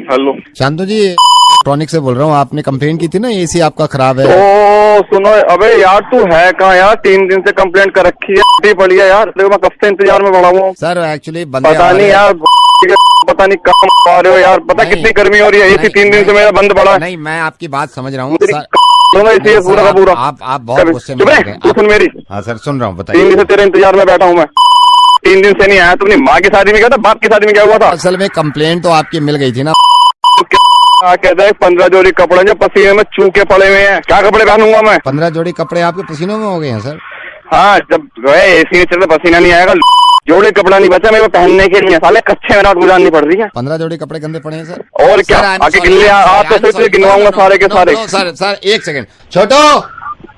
Hello शांतु जी, electronic से बोल रहा हूँ। आपने कंप्लेंट की थी ना, एसी आपका खराब है। ओ सुनो, अबे यार तू है कहाँ यार? 3 दिन से कंप्लेंट कर रखी है, पड़ी है यार। देखो मैं कब से इंतजार में पड़ा हूँ। सर एक्चुअली बंदे पता नहीं यार, पता नहीं कहाँ आ रहे हो यार। पता कितनी गर्मी हो रही है, एसी 3 दिन से मेरा बंद पड़ा है। नहीं, मैं आपकी बात समझ रहा हूँ सर। पूरा का पूरा आप बहुत गुस्से में सुन मेरी। हाँ सर, सुन रहा हूँ, 3 दिन बताइए। से तेरे इंतजार में बैठा हूँ मैं। 3 दिन से नहीं आया। तुमने माँ की शादी में गया था, बाप की शादी में क्या हुआ था? असल में कंप्लेंट तो आपकी मिल गई थी ना। कहता है 15 जोड़ी कपड़े जो पसीने में चूके पड़े हुए हैं, क्या कपड़े पहनूंगा मैं? 15 जोड़ी कपड़े आपके पसीनों में हो गए हैं सर। हाँ, जब गए एसी में चलते पसीना नहीं आएगा। जोड़े कपड़ा नहीं बचा मेरे को पहनने के लिए। साले कच्चे में रात गुजारनी पड़ रही है। 15 जोड़ी कपड़े गंदे पड़े हैं सर। और क्या आके गिल्ले आप तो गिनवाऊंगा सारे के सारे। सर एक सेकंड। छोटो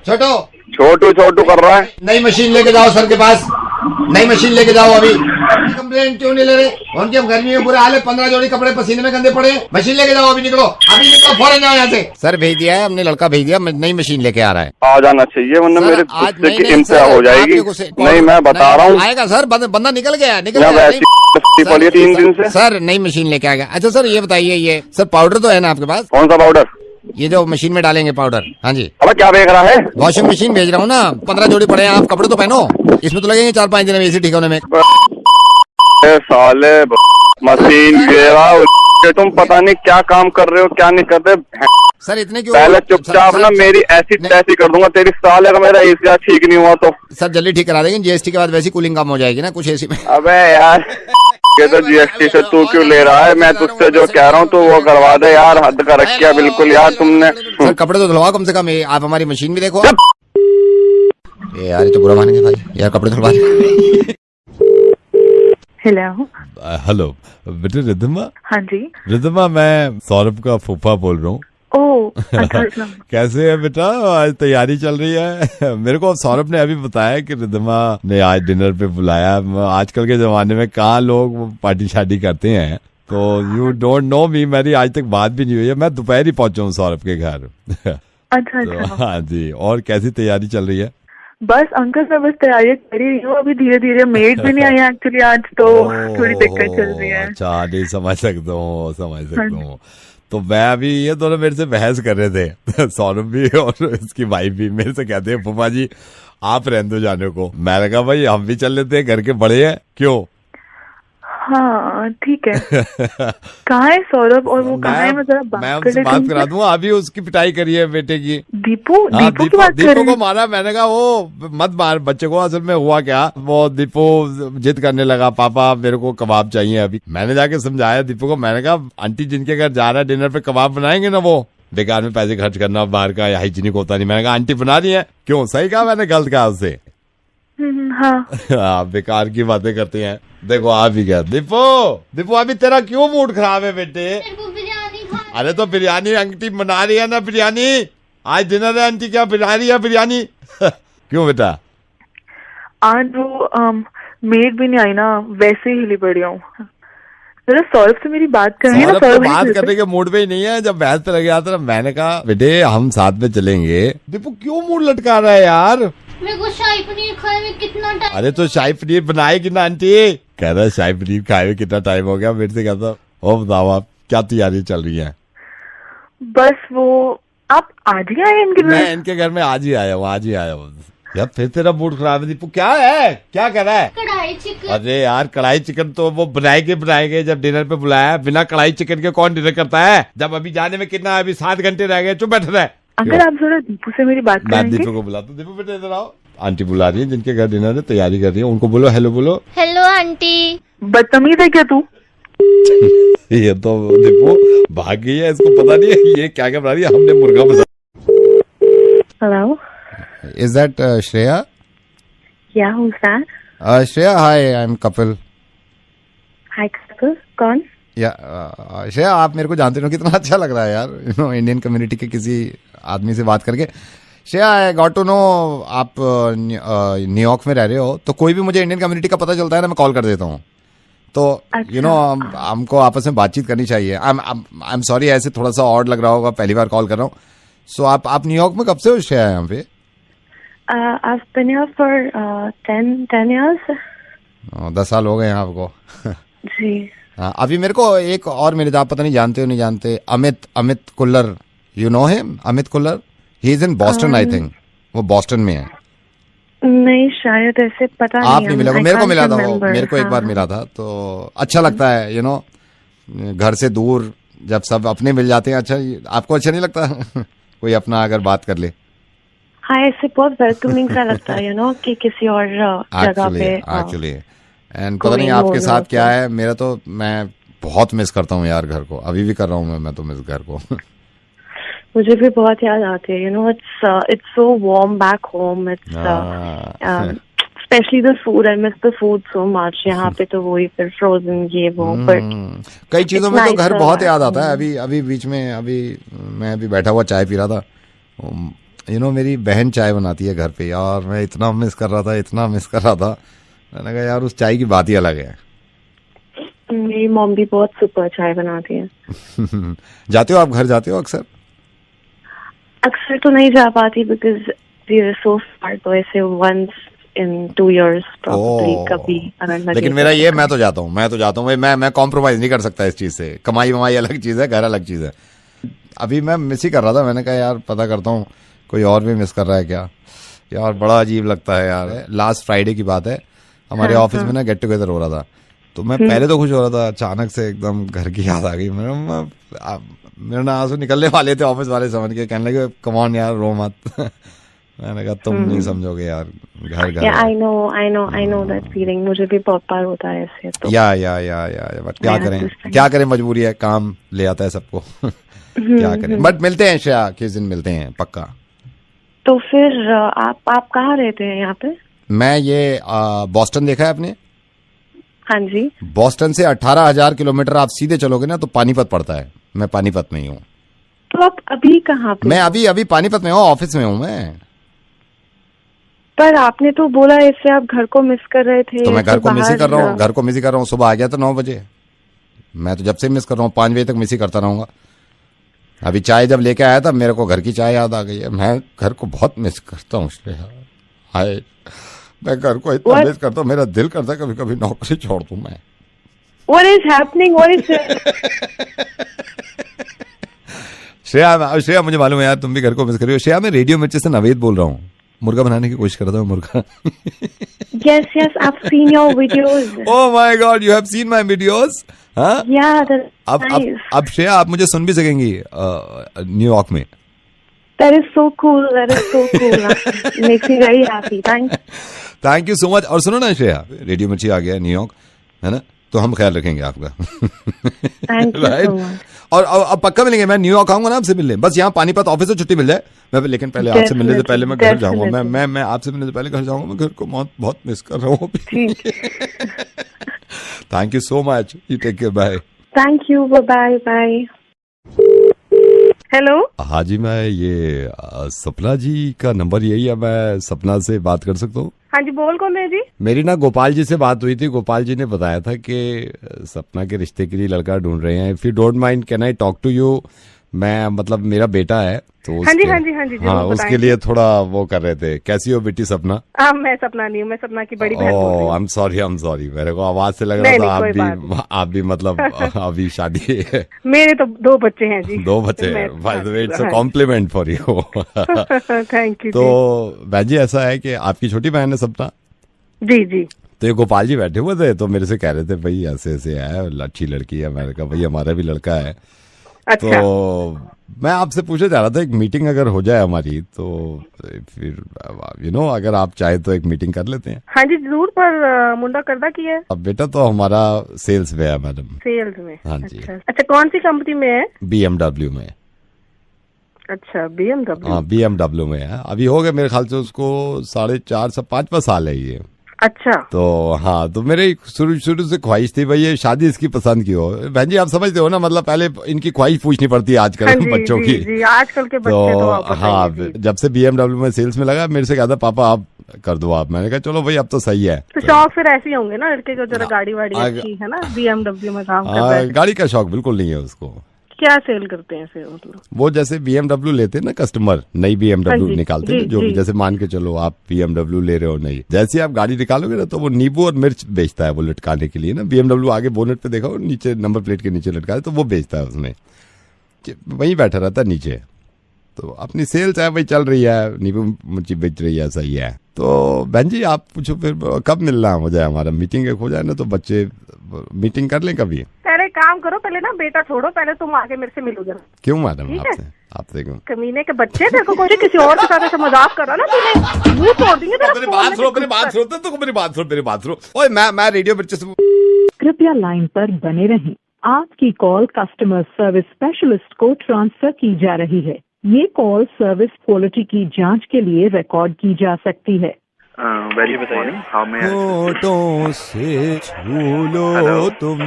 छोटो छोटू छोटू कर रहा है। नई मशीन लेके जाओ सर के पास। नई मशीन लेके जाओ अभी। कंप्लेंट क्यों नहीं ले रहे? उनके गर्मी में बुरा हाल है, 15 जोड़ी कपड़े पसीने में गंदे पड़े। मशीन लेके जाओ अभी। निकलो अभी, निकलो फौरन जाओ यहाँ से। सर भेज दिया है हमने, लड़का भेज दिया, नई मशीन लेके आ रहा है। आ जाना चाहिए वरना मेरे गुस्से की इंतहा हो जाएगी। नहीं मैं बता रहा हूँ आएगा सर, बंदा निकल गया। 3 दिन से सर नई मशीन लेके आ गया। अच्छा सर ये बताइए, ये सर पाउडर तो है ना आपके पास? कौन सा पाउडर? ये जो मशीन में डालेंगे पाउडर। हाँ जी। अब क्या देख रहा है? वॉशिंग मशीन भेज रहा हूँ ना। 15 जोड़ी पड़े हैं, आप कपड़े तो पहनो। इसमें तो लगेंगे 4-5 दिन में एसी ठीक होने में। साले मशीन तुम पता नहीं क्या काम कर रहे हो, क्या नहीं कर रहे सर। इतने क्यों? पहले चुपचाप ना मेरी ऐसी तैसी कर दूंगा तेरी। साले का मेरा एसी ठीक नहीं हुआ तो सर जल्दी ठीक करा देंगे। जीएसटी के बाद वैसी कूलिंग कम हो जाएगी ना कुछ एसी में। अबे यार ये तो जीएसटी से तू क्यों ले रहा है? मैं तुझसे जो कह रहा हूँ तो वो करवा दे यार। हद कर रखा बिल्कुल यार तुमने। सर कपड़े तो धुलवाओ कम से कम। आप हमारी मशीन भी देखो। ये यार ये तो बुरा मानेंगे भाई, यार कपड़े धुलवा दे। हेलो हेलो बेटे रिद्धिमा। हाँ जी। रिद्धिमा, मैं सौरभ का फूफा बोल रहा हूँ। अच्छा। कैसे है बेटा? आज तैयारी चल रही है। मेरे को सौरभ ने अभी बताया कि रिद्धिमा ने आज डिनर पे बुलाया। आजकल के जमाने में कहाँ लोग पार्टी शादी करते हैं, तो यू डोंट नो मी। मेरी आज तक बात भी नहीं हुई है। मैं दोपहर ही पहुंचा हूँ सौरभ के घर। अच्छा तो हाँ जी। और कैसी तैयारी चल रही है? बस अंकल मैं बस तैयारी कर ही रही हूँ अभी धीरे धीरे। मेड भी नहीं आई है एक्चुअली आज, तो थोड़ी दिक्कत चल रही है। अच्छा, नहीं समझ सकता हूँ। तो मैं अभी, ये दोनों मेरे से बहस कर रहे थे सौरभ भी और इसकी वाइफ भी। मेरे से कहते हैं फूफा जी आप रहने दो जाने को। मैंने कहा भाई हम भी चल लेते हैं, घर के बड़े हैं, क्यों? हाँ ठीक है। कहाँ है सौरभ और वो कहाँ है? मैं उनसे बात करा दूंगा। अभी उसकी पिटाई करी है बेटे की। दीपू की बात कर रहे दीपू को मारा। मैंने कहा वो मत मार बच्चे को। असल में हुआ क्या, वो दीपू जिद करने लगा, पापा मेरे को कबाब चाहिए अभी। मैंने जाके समझाया दीपू को। मैंने कहा आंटी जिनके घर जा रहा है डिनर पे कबाब बनाएंगे ना, वो बेकार में पैसे खर्च करना बाहर का, हाइजीनिक होता नहीं। मैंने कहा आंटी बना रही है। क्यों, सही कहा मैंने, गलत कहा उससे? हाँ बेकार की बातें करते हैं। देखो आ भी गया दीपू अभी तेरा क्यों मूड खराब है बेटे? अरे तो बिरयानी आंटी बना रही है ना, बिरयानी आज डिनर है। आंटी क्या बना रही है बिरयानी? क्यों बेटा? आज वो मेड भी नहीं आई ना, वैसे ही हिली पड़ी हूँ। जरा सौरभ से मेरी बात करें ना। सौरभ बात करने के मूड पे ही नहीं है। जब बहस पे लग गया था मैंने कहा बेटे हम साथ में चलेंगे। दीपू क्यों मूड लटका रहा है यार? मेरे को शाही पनीर खाए में कितना टाइम। अरे तो शाही पनीर बनाएगी ना आंटी। कह रहा शाही पनीर खाए में कितना टाइम हो गया। मेरे से कहता ओ बताओ आप क्या तैयारी चल रही है? बस वो आप आज ही आए इनके घर? मैं इनके घर में आज ही आया हूँ। यार फिर तेरा मूड खराब है दीपू। क्या है, क्या कर रहा है? कढ़ाई चिकन। अरे यार कढ़ाई चिकन तो वो बनाएंगे जब डिनर पे बुलाया। बिना कढ़ाई चिकन के कौन डिनर करता है? जब अभी जाने में कितना है, अभी 7 घंटे रह गए। चुप बैठ रहा है। अंकल आप जरा दीपू से मेरी बात करेंगे? मैं दीपू को बुलाता हूँ। दीपू बेटे इधर आओ। आंटी बुला रही है, जिनके घर डिनर है, तैयारी कर रही है। उनको बोलो हेलो बोलो। Hello aunty. बदतमीज है क्या तू? ये तो दीपू भाग गई है, इसको पता नहीं है ये क्या क्या बना रही है। हमने मुर्गा बना। Hello, is that Shreya? या who's that? Shreya hi, I am Kapil. Hi Kapil, कौन? या श्रेया आप मेरे को जानते हो, कितना अच्छा लग रहा है यार इंडियन कम्युनिटी के किसी आदमी से बात करके। Shreya I got to know आप न्यूयॉर्क में रह रहे हो, तो कोई भी मुझे इंडियन कम्युनिटी का पता चलता है ना, मैं कॉल कर देता हूँ। तो यू नो हमको आपस में बातचीत करनी चाहिए। आई एम सॉरी, ऐसे थोड़ा सा ऑड लग रहा होगा, पहली बार कॉल कर रहा हूँ। सो आप न्यूयॉर्क में कब से हो श्रेया यहाँ पे? I've been here for 10 years. 10 साल हो गए हैं आपको। जी। हाँ, अभी मेरे को एक और मेरे आप पता नहीं जानते हो नहीं जानते, Amit Kullar, you know him? Amit Kullar, he is in Boston I think, वो बॉस्टन में है। नहीं शायद ऐसे पता आप नहीं। नहीं मिला, मेरे को मिला था वो, मेरे को एक बार हाँ। मिला था, तो अच्छा लगता है यू नो, घर से दूर जब सब अपने मिल जाते हैं। अच्छा, आपको अच्छा नहीं लगता कोई अपना अगर बात कर ले? हाँ, ऐसे बहुत वेलकमिंग सा लगता है, यू नो, कि किसी और जगह पे एक्चुअली एंड पता नहीं आपके साथ क्या है, मेरा तो मैं बहुत मिस करता हूँ यार घर को, अभी भी कर रहा हूँ मैं तो मिस घर को। मुझे भी बहुत याद आती है, you know, it's so warm back home, it's specially the food, I miss the food so much. यहाँ पे तो वही फिर फ्रोजन ये वो, बट कई चीजों में तो घर बहुत याद आता है। अभी बीच में अभी मैं अभी बैठा हुआ चाय पी रहा था, यू नो, मेरी बहन चाय बनाती है घर पे यार, मैं इतना मिस कर रहा था, इतना मिस कर रहा था। मैंने कहा यार उस चाय की बात ही अलग है। मेरी मॉम भी बहुत सुपर चाय बनाती है। जाते हो आप घर, जाते हो अक्सर? अक्सर तो नहीं जा पाती बिकॉज वी आर सो फार, तो ऐसे वंस इन 2 years probably कभी अगर लगे। लेकिन मेरा ये, मैं तो जाता हूँ भाई, मैं कॉम्प्रोमाइज नहीं कर सकता इस चीज से। कमाई वमाई अलग चीज है, घर अलग चीज है। अभी मैं मिस ही कर रहा था, मैंने कहा यार पता करता हूँ कोई और भी मिस कर रहा है क्या। यार बड़ा अजीब लगता है यार। लास्ट फ्राइडे की बात है, हमारे ऑफिस में ना गेट टुगेदर हो रहा था, तो मैं पहले तो खुश हो रहा था, अचानक से एकदम घर की याद आ गई। मेरे ना आंसू निकलने वाले थे, ऑफिस वाले समझ के कहने लगे कम ऑन यार रो मत। मैंने कहा तुम नहीं समझोगे यार, घर आई नो दैट फीलिंग, मुझे भी बहुत बार होता है ऐसे। तो या बट क्या करें मजबूरी है, काम ले आता है सबको। क्या करें, बट मिलते हैं श्रेया, किस दिन मिलते हैं पक्का। तो फिर आप कहाँ रहते हैं यहाँ पे? मैं ये बॉस्टन देखा है आपने? हाँ जी। बॉस्टन से 18,000 किलोमीटर आप सीधे चलोगे ना तो पानीपत पड़ता है। मैं पानीपत में ही हूँ। तो आप अभी कहाँ पे? मैं अभी पानीपत में हूँ, ऑफिस में हूँ मैं। पर आपने तो बोला इससे आप घर को मिस कर रहे थे। तो मैं घर को मिस ही कर रहा हूँ, सुबह आ गया था 9 बजे। मैं तो जब से मिस कर रहा हूँ, 5 बजे तक मिस ही करता रहूंगा। अभी चाय जब लेके आया था, मेरे को घर की चाय याद आ गई है। मैं घर को बहुत मिस करता हूँ। हाय, मैं घर को इतना मिस करता हूँ, मेरा दिल करता है कभी कभी नौकरी छोड़ दूं मैं। What is happening? What is Shreya मुझे मालूम है यार तुम भी घर को मिस कर रही हो। श्रेया, मैं रेडियो मिर्ची से नवेद बोल रहा हूँ, मुर्गा बनाने की कोशिश कर रहा हूँ, मुर्गा। Yes, I've seen your videos. Oh my God, you have seen my videos? हाँ? Yeah, that's nice. अब श्रेया आप मुझे सुन भी सकेंगी न्यूयॉर्क में। That is so cool. Makes me very happy. Thank you so much. और सुनो ना श्रेया, रेडियो मिर्ची आ गया है न्यूयॉर्क, है ना, तो हम ख्याल रखेंगे आपका। Thank you so much. और अब पक्का मिलेंगे, मैं न्यूयॉर्क आऊंगा ना आपसे मिलने, बस यहाँ पानीपत ऑफिस से छुट्टी मिल जाए मैं, लेकिन पहले आपसे मिलने से पहले मैं घर जाऊंगा। मैं आपसे मिलने से पहले घर जाऊंगा, मैं घर को बहुत मिस कर रहा हूँ। Thank you so much, you take care, bye. Thank you, bye. Hello. हाँ जी, मैं ये सपना जी का नंबर यही है, मैं सपना से बात कर सकता हूँ? हाँ जी, बोल कौन है जी? मेरी ना गोपाल जी से बात हुई थी, गोपाल जी ने बताया था कि सपना के रिश्ते के लिए लड़का ढूंढ रहे हैं। If you don't mind can I talk to you? मैं मतलब मेरा बेटा है तो हाँ जी हाँ, उसके लिए थोड़ा वो कर रहे थे। कैसी हो बेटी सपना? मैं सपना नहीं हूँ, मैं सपना की बड़ी बहन बोल रही हूँ। आई एम सॉरी, मेरे को आवाज से लग रहा था आप भी मतलब अभी शादी है। मेरे तो 2 बच्चे हैं जी। 2 बच्चे हैं, by the way it's a compliment for you. Thank you. तो बहन जी ऐसा है कि आपकी छोटी बहन है सपना? जी। तो ये गोपाल जी बैठे हुए थे, तो मेरे से कह रहे थे भाई ऐसे है, अच्छी लड़की है। मैंने कहा भाई हमारा भी लड़का है। अच्छा। तो मैं आपसे पूछना चाह रहा था, एक मीटिंग अगर हो जाए हमारी तो फिर यू नो अगर आप चाहे तो एक मीटिंग कर लेते हैं। हाँ जी जरूर, पर मुंडा करदा की है? अब बेटा तो हमारा सेल्स में है मैडम। सेल्स में? हाँ जी। अच्छा, कौन सी कंपनी में है? BMW में। अच्छा, BMW। हाँ, BMW में है। अभी हो गए मेरे ख्याल से उसको 4.5 से 5 साल है ये। अच्छा। तो हाँ, तो मेरे शुरू से ख्वाहिश थी भाई ये शादी इसकी पसंद की हो। बहन जी आप समझते हो ना, मतलब पहले इनकी ख्वाहिश पूछनी पड़ती है आजकल बच्चों की। जी, आजकल के बच्चे तो हाँ, जब से BMW में सेल्स में लगा मेरे से कहता पापा आप कर दो आप। मैंने कहा चलो भाई अब तो सही है। तो शौक फिर ऐसे ही होंगे ना लड़के को, जरा गाड़ी वाड़ी अच्छी है ना, BMW में काम करता है। गाड़ी का शौक बिल्कुल नहीं है उसको। क्या सेल करते हैं फिर मतलब? वो जैसे BMW लेते हैं ना कस्टमर, नई BMW हाँ जी, निकालते हैं जी, जो जी। जैसे मान के चलो आप BMW ले रहे हो, नहीं जैसे आप गाड़ी निकालोगे ना तो वो नींबू और मिर्च बेचता है वो लटकाने के लिए ना। BMW आगे बोनेट पे देखा हो, नीचे नंबर प्लेट के नीचे लटका है तो वो बेचता है उसमें, वहीं बैठा रहता है नीचे। तो अपनी सेल्स है वही चल रही है, नींबू मिर्ची बेच रही है, सही है। तो बहन जी आप पूछो फिर कब मिलना हो जाए, हमारा मीटिंग एक हो जाए ना तो बच्चे मीटिंग कर लें कभी। पहले काम करो, पहले ना बेटा छोड़ो, पहले तुम आके मेरे से मिलो जरा। क्यों मैडम, ठीक है। आपसे क्यों? कमीने के बच्चे, तेरे को कोई किसी और के साथ ऐसा मजाक करा ना तूने, मुंह तोड़ देंगे तेरा। मेरी बात सुनो, मेरी बात सुनो। ओए मैं रेडियो मिर्ची से कृपया लाइन पर बने रहें। आपकी कॉल कस्टमर सर्विस स्पेशलिस्ट को ट्रांसफर की जा रही है। ये कॉल सर्विस क्वालिटी की जांच के लिए रिकॉर्ड की जा सकती है। वेरी मॉर्निंग, हाउ मे आई? होठों से छू लो तुम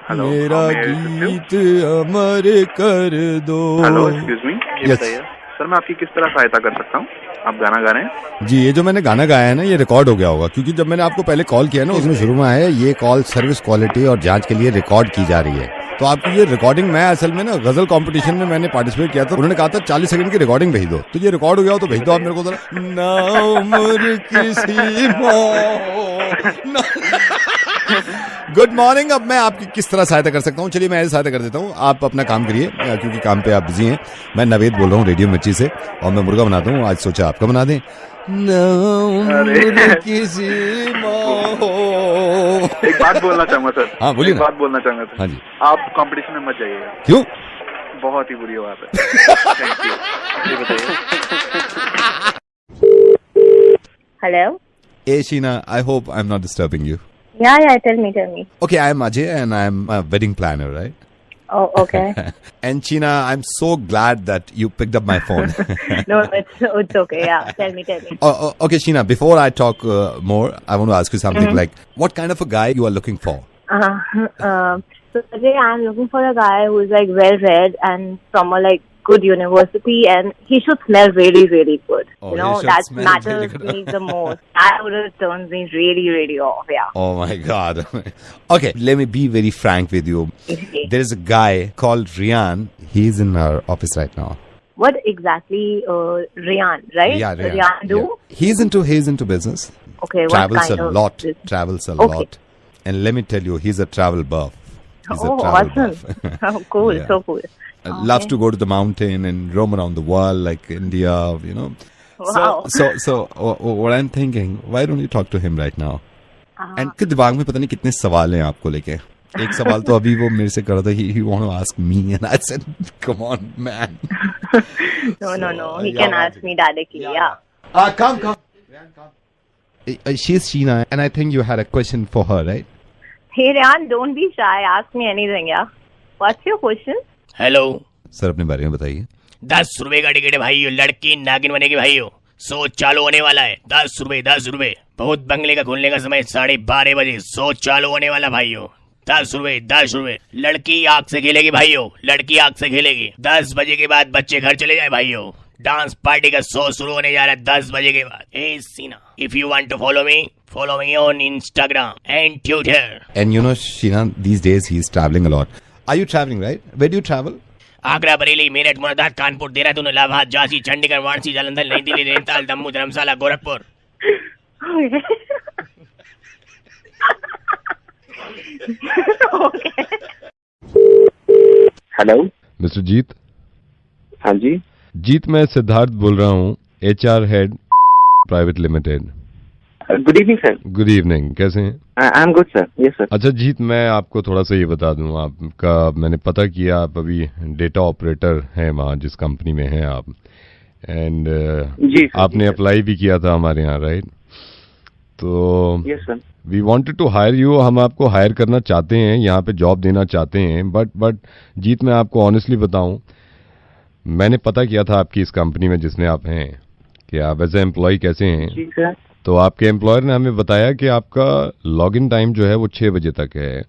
हेलो, मेरा how may I assist you? गीत अमर कर दो। Hello, excuse me. Yes. Sir मैं आपकी किस तरह सहायता कर सकता हूँ? आप गाना गा रहे हैं? जी, ये जो मैंने गाना गाया है ना ये रिकॉर्ड हो गया होगा, क्योंकि जब मैंने आपको पहले कॉल किया ना उसमें शुरू में आया ये कॉल सर्विस क्वालिटी और जांच के लिए रिकॉर्ड की जा रही है। तो आपकी ये रिकॉर्डिंग, मैं असल में ना गजल कंपटीशन में मैंने पार्टिसिपेट किया था, उन्होंने कहा था 40 सेकंड की रिकॉर्डिंग भेज दो, तो ये रिकॉर्ड हो गया हो तो भेज दो आप मेरे को जरा। ना उम्र किसी गुड मॉर्निंग। अब मैं आपकी किस तरह सहायता कर सकता हूँ? चलिए मैं ऐसे सहायता कर देता हूँ, आप अपना काम करिए क्योंकि काम पे आप बिजी हैं। मैं नवेद बोल रहा हूँ रेडियो मिर्ची से और मैं मुर्गा बनाता हूँ, आज सोचा आपका बना दें। किसी एक बात बोलना चाहूंगा सर। हाँ बोलिए एक ना। बात बोलना चाहूंगा सर। हाँ जी। आप कंपटीशन में मत जाइएगा, क्यों? बहुत ही बुरी बात है। Thank you. जी बताइए। Hello? Hey Sheena, I hope I'm not disturbing you. Yeah, tell me. Okay, I am Ajay and I am a wedding planner, right? Oh, okay. And Sheena, I'm so glad that you picked up my phone. No, it's okay. Yeah, tell me. Okay, Sheena, before I talk more, I want to ask you something like, what kind of a guy you are looking for? So today I'm looking for a guy who is like well read and from a like good university, and he should smell really, really good. Oh, you know, he should that smell matters really good. me the most. That would have turned me really, really off. Yeah. Oh my God. Okay, let me be very frank with you. Okay. There is a guy called Rian. He's in our office right now. What exactly, Rian, right? Yeah, Rian. Rian do? Yeah. He's into business. Okay, what Travels kind a of lot. business? Travels a Okay. lot. And let me tell you, he's a travel buff. He's Oh, a travel awesome. buff. Oh, cool. Yeah. So cool. Loves to go to the mountain and roam around the world like India, you know. Wow. So what I'm thinking, why don't you talk to him right now? And के दिमाग में पता नहीं कितने सवाल हैं आपको लेके। एक सवाल तो अभी वो मेरे से कर रहा था, he want to ask me and I said, come on man. No. He can ask me directly. Yeah. Come. She's Sheena and I think you had a question for her, right? Hey, Rian, don't be shy. Ask me anything. Yeah. What's your question? Hello sir अपने बारे में बताइए। 10 रुपए का ticket है भाई, लड़की नागिन बनेगी भाई। शो चालू होने वाला है। 10 रुपए। बहुत बंगले का खुलने का समय 12:30 बजे। शो चालू होने वाला भाई। 10 रुपए। लड़की आग से खेलेगी भाई, लड़की आग से खेलेगी। 10 बजे के बाद बच्चे घर चले जाए भाई। डांस पार्टी का शो शुरू होने जा रहा है 10 बजे के बाद। ए सीना, if you want to follow me on Instagram and Twitter. And you know, Sheena, these days he's traveling a lot. Are you traveling, right? Where do you travel? Agra, Bareilly, Meerut, Moradabad, Kanpur, Dehradun, Allahabad, Jhansi, Chandigarh, Varanasi, Jalandhar, नई दिल्ली, नैनीताल, जम्मू, धर्मशाला, गोरखपुर। Okay. हेलो, मिस्टर जीत। हाँ जी। जीत, मैं सिद्धार्थ बोल रहा हूँ, HR head private limited. Good evening sir. Good evening, कैसे हैं? I am good sir. Yes sir. अच्छा जीत, मैं आपको थोड़ा सा ये बता दूं, आपका मैंने पता किया आप अभी डेटा ऑपरेटर हैं वहाँ जिस कंपनी में हैं आप, एंड जी सर, आपने अप्लाई भी किया था हमारे यहाँ, राइट? तो yes sir. We wanted to hire you, हम आपको हायर करना चाहते हैं, यहाँ पे जॉब देना चाहते हैं, बट जीत मैं आपको ऑनेस्टली बताऊं, मैंने पता किया था आपकी इस कंपनी में जिसमें आप हैं कि आप एज ए एम्प्लॉय कैसे हैं। जी सर। तो आपके एम्प्लॉयर ने हमें बताया कि आपका लॉगिन टाइम जो है वो 6 बजे तक है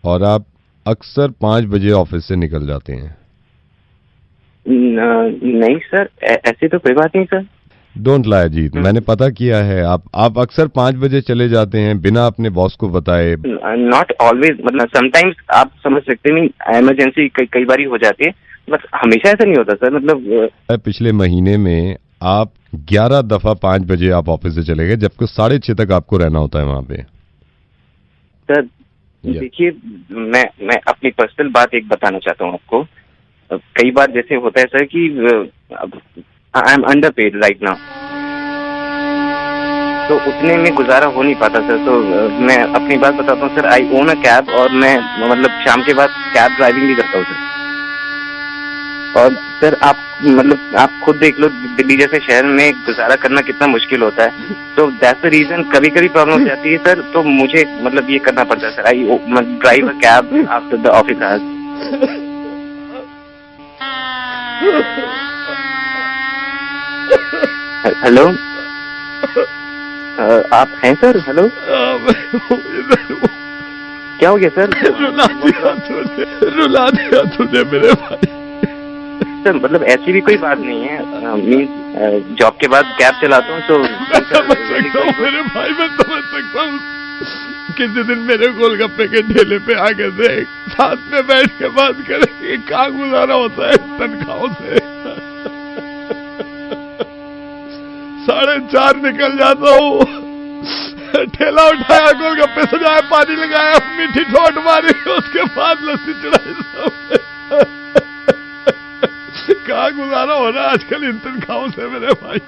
और आप अक्सर 5 बजे ऑफिस से निकल जाते हैं। नहीं सर, ऐसी तो कोई बात नहीं सर। डोंट लाई अजीत, मैंने पता किया है, आप अक्सर 5 बजे चले जाते हैं बिना अपने बॉस को बताए। नॉट ऑलवेज, मतलब समटाइम्स आप समझ सकते नहीं, इमरजेंसी कई बारी हो जाती है, बस हमेशा ऐसा नहीं होता सर। मतलब पिछले महीने में आप 11 दफा 5 बजे आप ऑफिस से चले गए, जबकि 6:30 तक आपको रहना होता है वहां पे। सर देखिए, मैं अपनी पर्सनल बात एक बताना चाहता हूँ आपको। कई बार जैसे होता है सर कि I am under paid right now, तो उतने में गुजारा हो नहीं पाता सर। तो मैं अपनी बात बताता हूँ sir, I own a cab, और मैं मतलब शाम के बाद कैब ड्राइविंग भी करता हूँ सर। और सर आप मतलब आप खुद देख लो, दिल्ली जैसे शहर में गुजारा करना कितना मुश्किल होता है। तो दैट्स द रीजन कभी कभी प्रॉब्लम हो जाती है सर, तो मुझे मतलब ये करना पड़ता है sir. I drive a cab after the office hours. Hello, आप हैं सर? हेलो, क्या हो गया सर? रुला दिया तूने मेरे भाई। सर मतलब ऐसी भी कोई बात नहीं है, मीन्स जॉब के बाद कैब चलाता हूँ तो मैं समझ सकता हूँ मेरे भाई, मैं समझ सकता हूँ। किसी दिन मेरे गोलगप्पे के ठेले पे आके से साथ में बैठ के बात करेंगे, कहाँ गुजारा होता है तनख्वाहों से। 4:30 निकल जाता हूँ, ठेला उठाया, गोलगप्पे सजाया, पानी लगाया, मीठी ठोट मारी, उसके बाद लस्सी चढ़ाई। कहाँ गुजारा हो रहा है आजकल इन तनख्वाहों से मेरे भाई।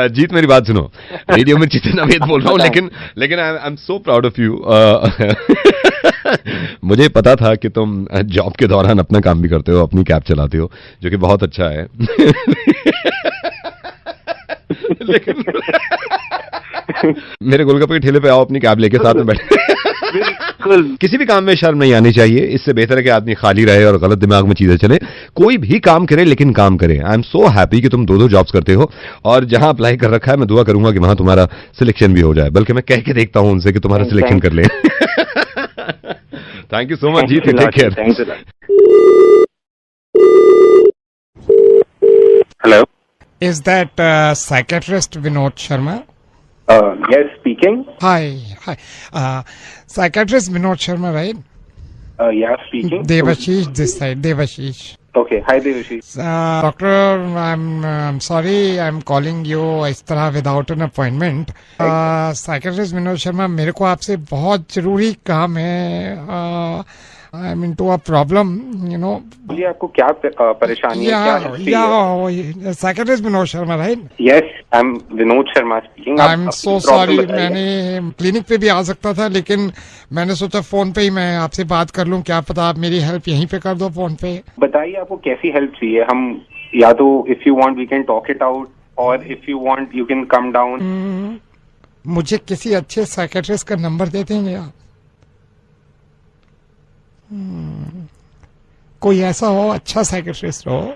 जीत मेरी बात सुनो, रेडियो में चितन अवेद बोल रहा हूँ, लेकिन आई am so proud of you. मुझे पता था कि तुम जॉब के दौरान अपना काम भी करते हो, अपनी कैब चलाते हो, जो कि बहुत अच्छा है। लेकिन मेरे गोलगप्पे के ठेले पे आओ, अपनी कैब लेके साथ में बैठे। बिल्कुल, किसी भी काम में शर्म नहीं आनी चाहिए। इससे बेहतर है कि आदमी खाली रहे और गलत दिमाग में चीजें चले। कोई भी काम करे, लेकिन काम करे। आई एम सो हैप्पी कि तुम 2 जॉब्स करते हो, और जहां अप्लाई कर रखा है मैं दुआ करूंगा कि वहां तुम्हारा सिलेक्शन भी हो जाए। बल्कि मैं कह के देखता हूं उनसे कि तुम्हारा सिलेक्शन कर ले। Thank you so much Jeet, take care. Hello, Is that psychiatrist Vinod Sharma? yes, speaking. Hi. Psychiatrist Vinod Sharma, right? Yeah, speaking. Devashish this side, Devashish. Okay, hi Devashish. Doctor, I'm sorry I'm calling you इस तरह without an appointment. Psychiatrist Vinod Sharma, मेरे को आपसे बहुत जरूरी काम है। I'm into a problem, you know. बोलिए, आपको क्या परेशानी है? Psychiatrist Vinod Sharma, right? Yes, I'm Vinod Sharma speaking. I'm so sorry, मैंने क्लिनिक पे भी आ सकता था, लेकिन मैंने सोचा फोन पे ही मैं आपसे बात कर लूं। क्या पता आप मेरी हेल्प यहीं पे कर दो फोन पे। बताइए आपको कैसी हेल्प चाहिए। हम या तो if you want we can talk it out, और if you want you can come down. मुझे किसी अच्छे साइकियाट्रिस्ट का नंबर दे देंगे आप? कोई ऐसा हो, अच्छा साइकियाट्रिस्ट हो,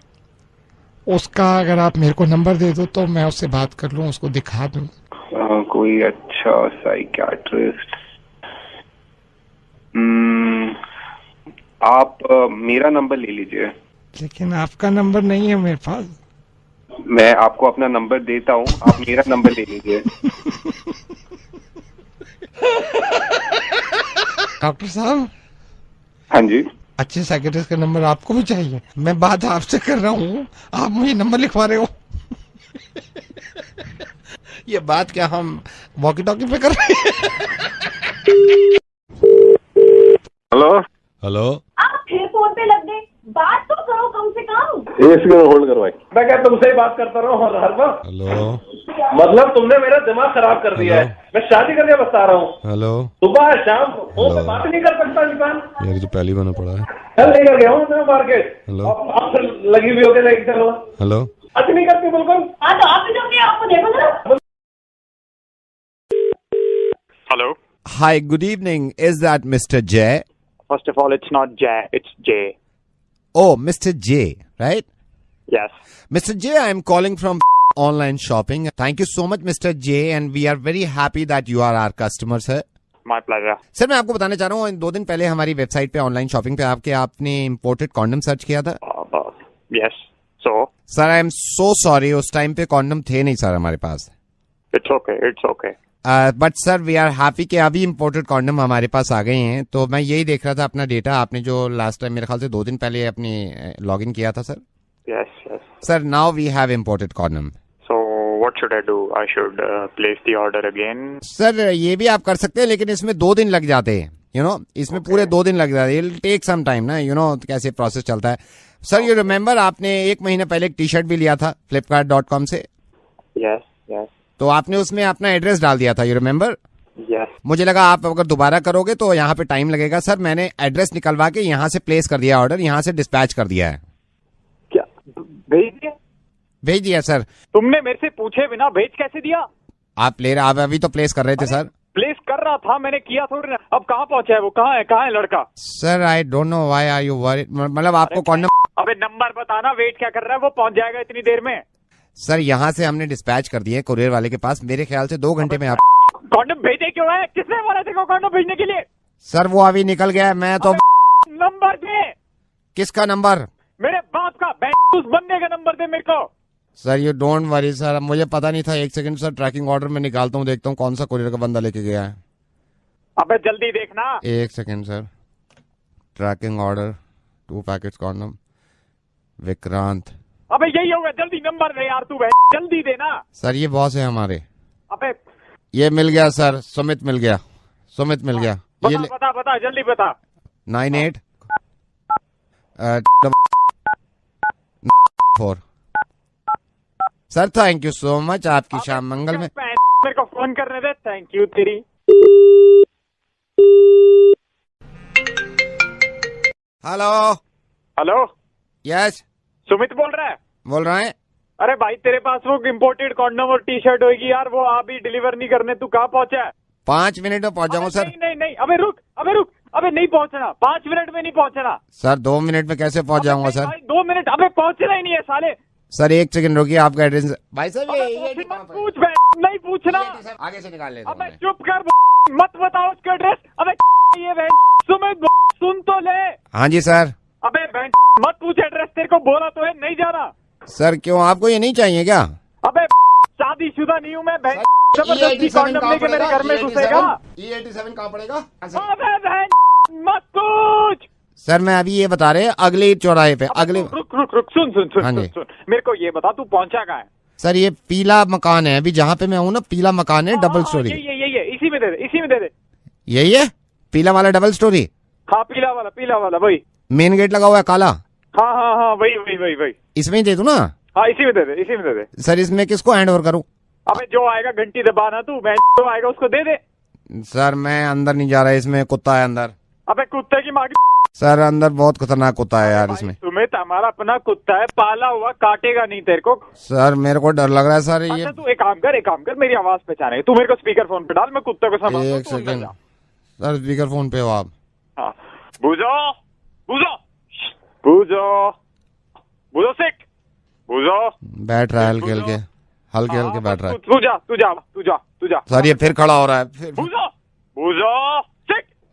उसका अगर आप मेरे को नंबर दे दो तो मैं उससे बात कर लूं, उसको दिखा दूं। कोई अच्छा साइकियाट्रिस्ट? आप मेरा नंबर ले लीजिए। लेकिन आपका नंबर नहीं है मेरे पास। मैं आपको अपना नंबर देता हूँ, आप मेरा नंबर ले लीजिए। डॉक्टर साहब। हाँ जी। अच्छे साइकियाट्रिस्ट का नंबर आपको भी चाहिए? मैं बात आपसे कर रहा हूँ, आप मुझे नंबर लिखवा रहे हो। ये बात क्या हम वॉकी टॉकी पे कर रहे हैं? हेलो, आप फिर फोन पे लग गए, बात तो करो कम से कम। इसको होल्ड करवाई। मैं क्या तुमसे ही बात करता रहा हूँ हर वक्त? हेलो, मतलब तुमने मेरा दिमाग खराब कर दिया है। मैं शादी करने बता रहा हूँ। हेलो, सुबह शाम फोन पे बात नहीं कर सकता इंसान। यार तो पहली बना पड़ा है। कल लेकर गया हूँ मैं मार्केट। हेलो, आप फिर लगी हुई होगी लेके चलो। हेलो, अच्छी नहीं करती बिल्कुल। हाँ तो आप भी जाओगे, आपको देखो ना। Hello, Hi, good evening. Is that Mr. J? first of all, it's not J, it's J. Oh, Mr. J, right? Yes. Mr. J, I am calling from online shopping. Thank you so much, Mr. J, and we are very happy that you are our customer, sir. My pleasure. Sir मैं आपको बताना चाह रहा हूँ 2 दिन पहले हमारी website पे ऑनलाइन शॉपिंग पे आपने इम्पोर्टेड कॉन्डम सर्च किया था। Yes so sir I am so sorry, उस टाइम पे कॉन्डम थे नहीं सर हमारे पास। It's okay. But sir we are happy कि अभी इम्पोर्टेड कॉन्डम हमारे पास आ गए हैं। तो मैं यही देख रहा था अपना डेटा, आपने जो लास्ट टाइम मेरे ख्याल से 2 दिन पहले अपनी लॉग इन किया था sir. Yes sir now we have imported condom. So what should I do? I should place the order again? Sir ये भी आप कर सकते हैं, लेकिन इसमें 2 दिन लग जाते हैं, इसमें पूरे 2 दिन लग जाते हैं। इट टेक सम टाइम ना, कैसे प्रोसेस चलता है। सर यू रिमेम्बर आपने 1 महीने पहले एक टी शर्ट भी लिया था flipkart.com से। यस तो आपने उसमें अपना एड्रेस डाल दिया था, यू रिमेम्बर? यस। मुझे लगा आप अगर दोबारा करोगे तो यहाँ पे टाइम लगेगा। सर मैंने एड्रेस निकलवा के यहाँ से प्लेस कर दिया ऑर्डर, यहाँ से डिस्पैच कर दिया है। क्या भेज दिया सर। तुमने मेरे से पूछे बिना भेज कैसे दिया? आप अभी तो प्लेस कर रहे थे सर। प्लेस कर रहा था, मैंने किया थोड़ी ना। अब कहाँ पहुंचा है वो? कहाँ है लड़का? Sir I don't know why are you worried, मतलब आपको कॉन्डम। अबे नंबर बताना, वेट क्या कर रहा है? वो पहुंच जाएगा इतनी देर में। सर यहाँ से हमने डिस्पैच कर दिए कुरियर वाले के पास, मेरे ख्याल से 2 घंटे में आप। कॉन्डम भेजे क्यों है? किसने बोला तेरे को कॉन्डम भेजने के लिए? सर वो अभी निकल गया है, मैं तो। नंबर दे। किसका नंबर? मेरे बाप का। उस बंदे का नंबर दे मेरे को। Sir you don't worry sir, मुझे पता नहीं था। 1 सेकंड सर, ट्रैकिंग ऑर्डर में निकालता हूँ, देखता हूँ कौन सा कुरियर का बंदा लेके गया है। अबे जल्दी देखना। 1 second sir, tracking order 2 packets condom Vikrant. अबे यही होगा, जल्दी नंबर दे यार तू, जल्दी देना। सर ये बॉस है हमारे। अबे ये मिल गया सर, सुमित मिल गया। बता जल्दी बता। 98 4। Sir thank you so much, आपकी शाम मंगल में। मेरे को फोन करने दे। थैंक यू तेरी। हेलो। यस सुमित बोल रहा है? अरे भाई तेरे पास वो इम्पोर्टेड कॉन्डम और टी शर्ट होगी यार, वो अभी डिलीवर नहीं करने। तू कहाँ पहुंचा है? 5 मिनट में पहुंच जाऊंगा सर। नहीं अबे रुक। अबे नहीं पहुंचना, 5 मिनट में नहीं पहुंचना। सर 2 मिनट में कैसे पहुंच जाऊंगा सर? 2 मिनट? अबे पहुंचना ही नहीं है साले। सर 1 सेकंड रुकिए, आपका एड्रेस। भाई साहब पूछ नहीं पूछना, आगे से निकाल ले। अबे चुप कर, मत बताओ उसका एड्रेस। अबे ये सुमित सुन तो ले। हाँ जी सर। अबे मत पूछ एड्रेस, तेरे को बोला तो है नहीं जाना। सर क्यों, आपको ये नहीं चाहिए क्या? अबे शादीशुदा नहीं हूँ मैं। जबरदस्ती कॉन्डम लेके मेरे घर में घुसेगा। E87 कहाँ पड़ेगा? अबे मत पूछ। सर मैं अभी ये बता रहे हैं, अगले चौराहे पे। अगले रुक सुन। मेरे को ये बता, तू पहुंचा कहाँ है? सर ये पीला मकान है, अभी जहाँ पे मैं हूँ ना, पीला मकान है, डबल स्टोरी। ये इसी में दे दे। यही है पीला वाला डबल स्टोरी? हाँ पीला वाला वही। मेन गेट लगा हुआ है काला? हाँ वही। इसमें ही दे दूं ना? हाँ इसी में दे दे। सर इसमें किसको हैंड ओवर करूं? अबे जो आएगा घंटी दबाना तू, जो आएगा उसको दे दे। सर मैं अंदर नहीं जा रहा, इसमें कुत्ता है अंदर। अबे कुत्ते की माँ की। सर अंदर बहुत खतरनाक कुत्ता है यार इसमें। सुमित हमारा अपना कुत्ता है, पाला हुआ, काटेगा नहीं तेरे को। सर मेरे को डर लग रहा है सर। ये तू एक काम कर, मेरी आवाज पहचाने, तू मेरे को स्पीकर फोन पे डाल, मैं कुत्ते को संभाल। 1 सेकंड सर, स्पीकर फोन पे हो आप? हाँ बूझो बैठ रहा है हल्के हल्के बैठ रहा है। तू जा। सर ये फिर खड़ा हो रहा है। बूझो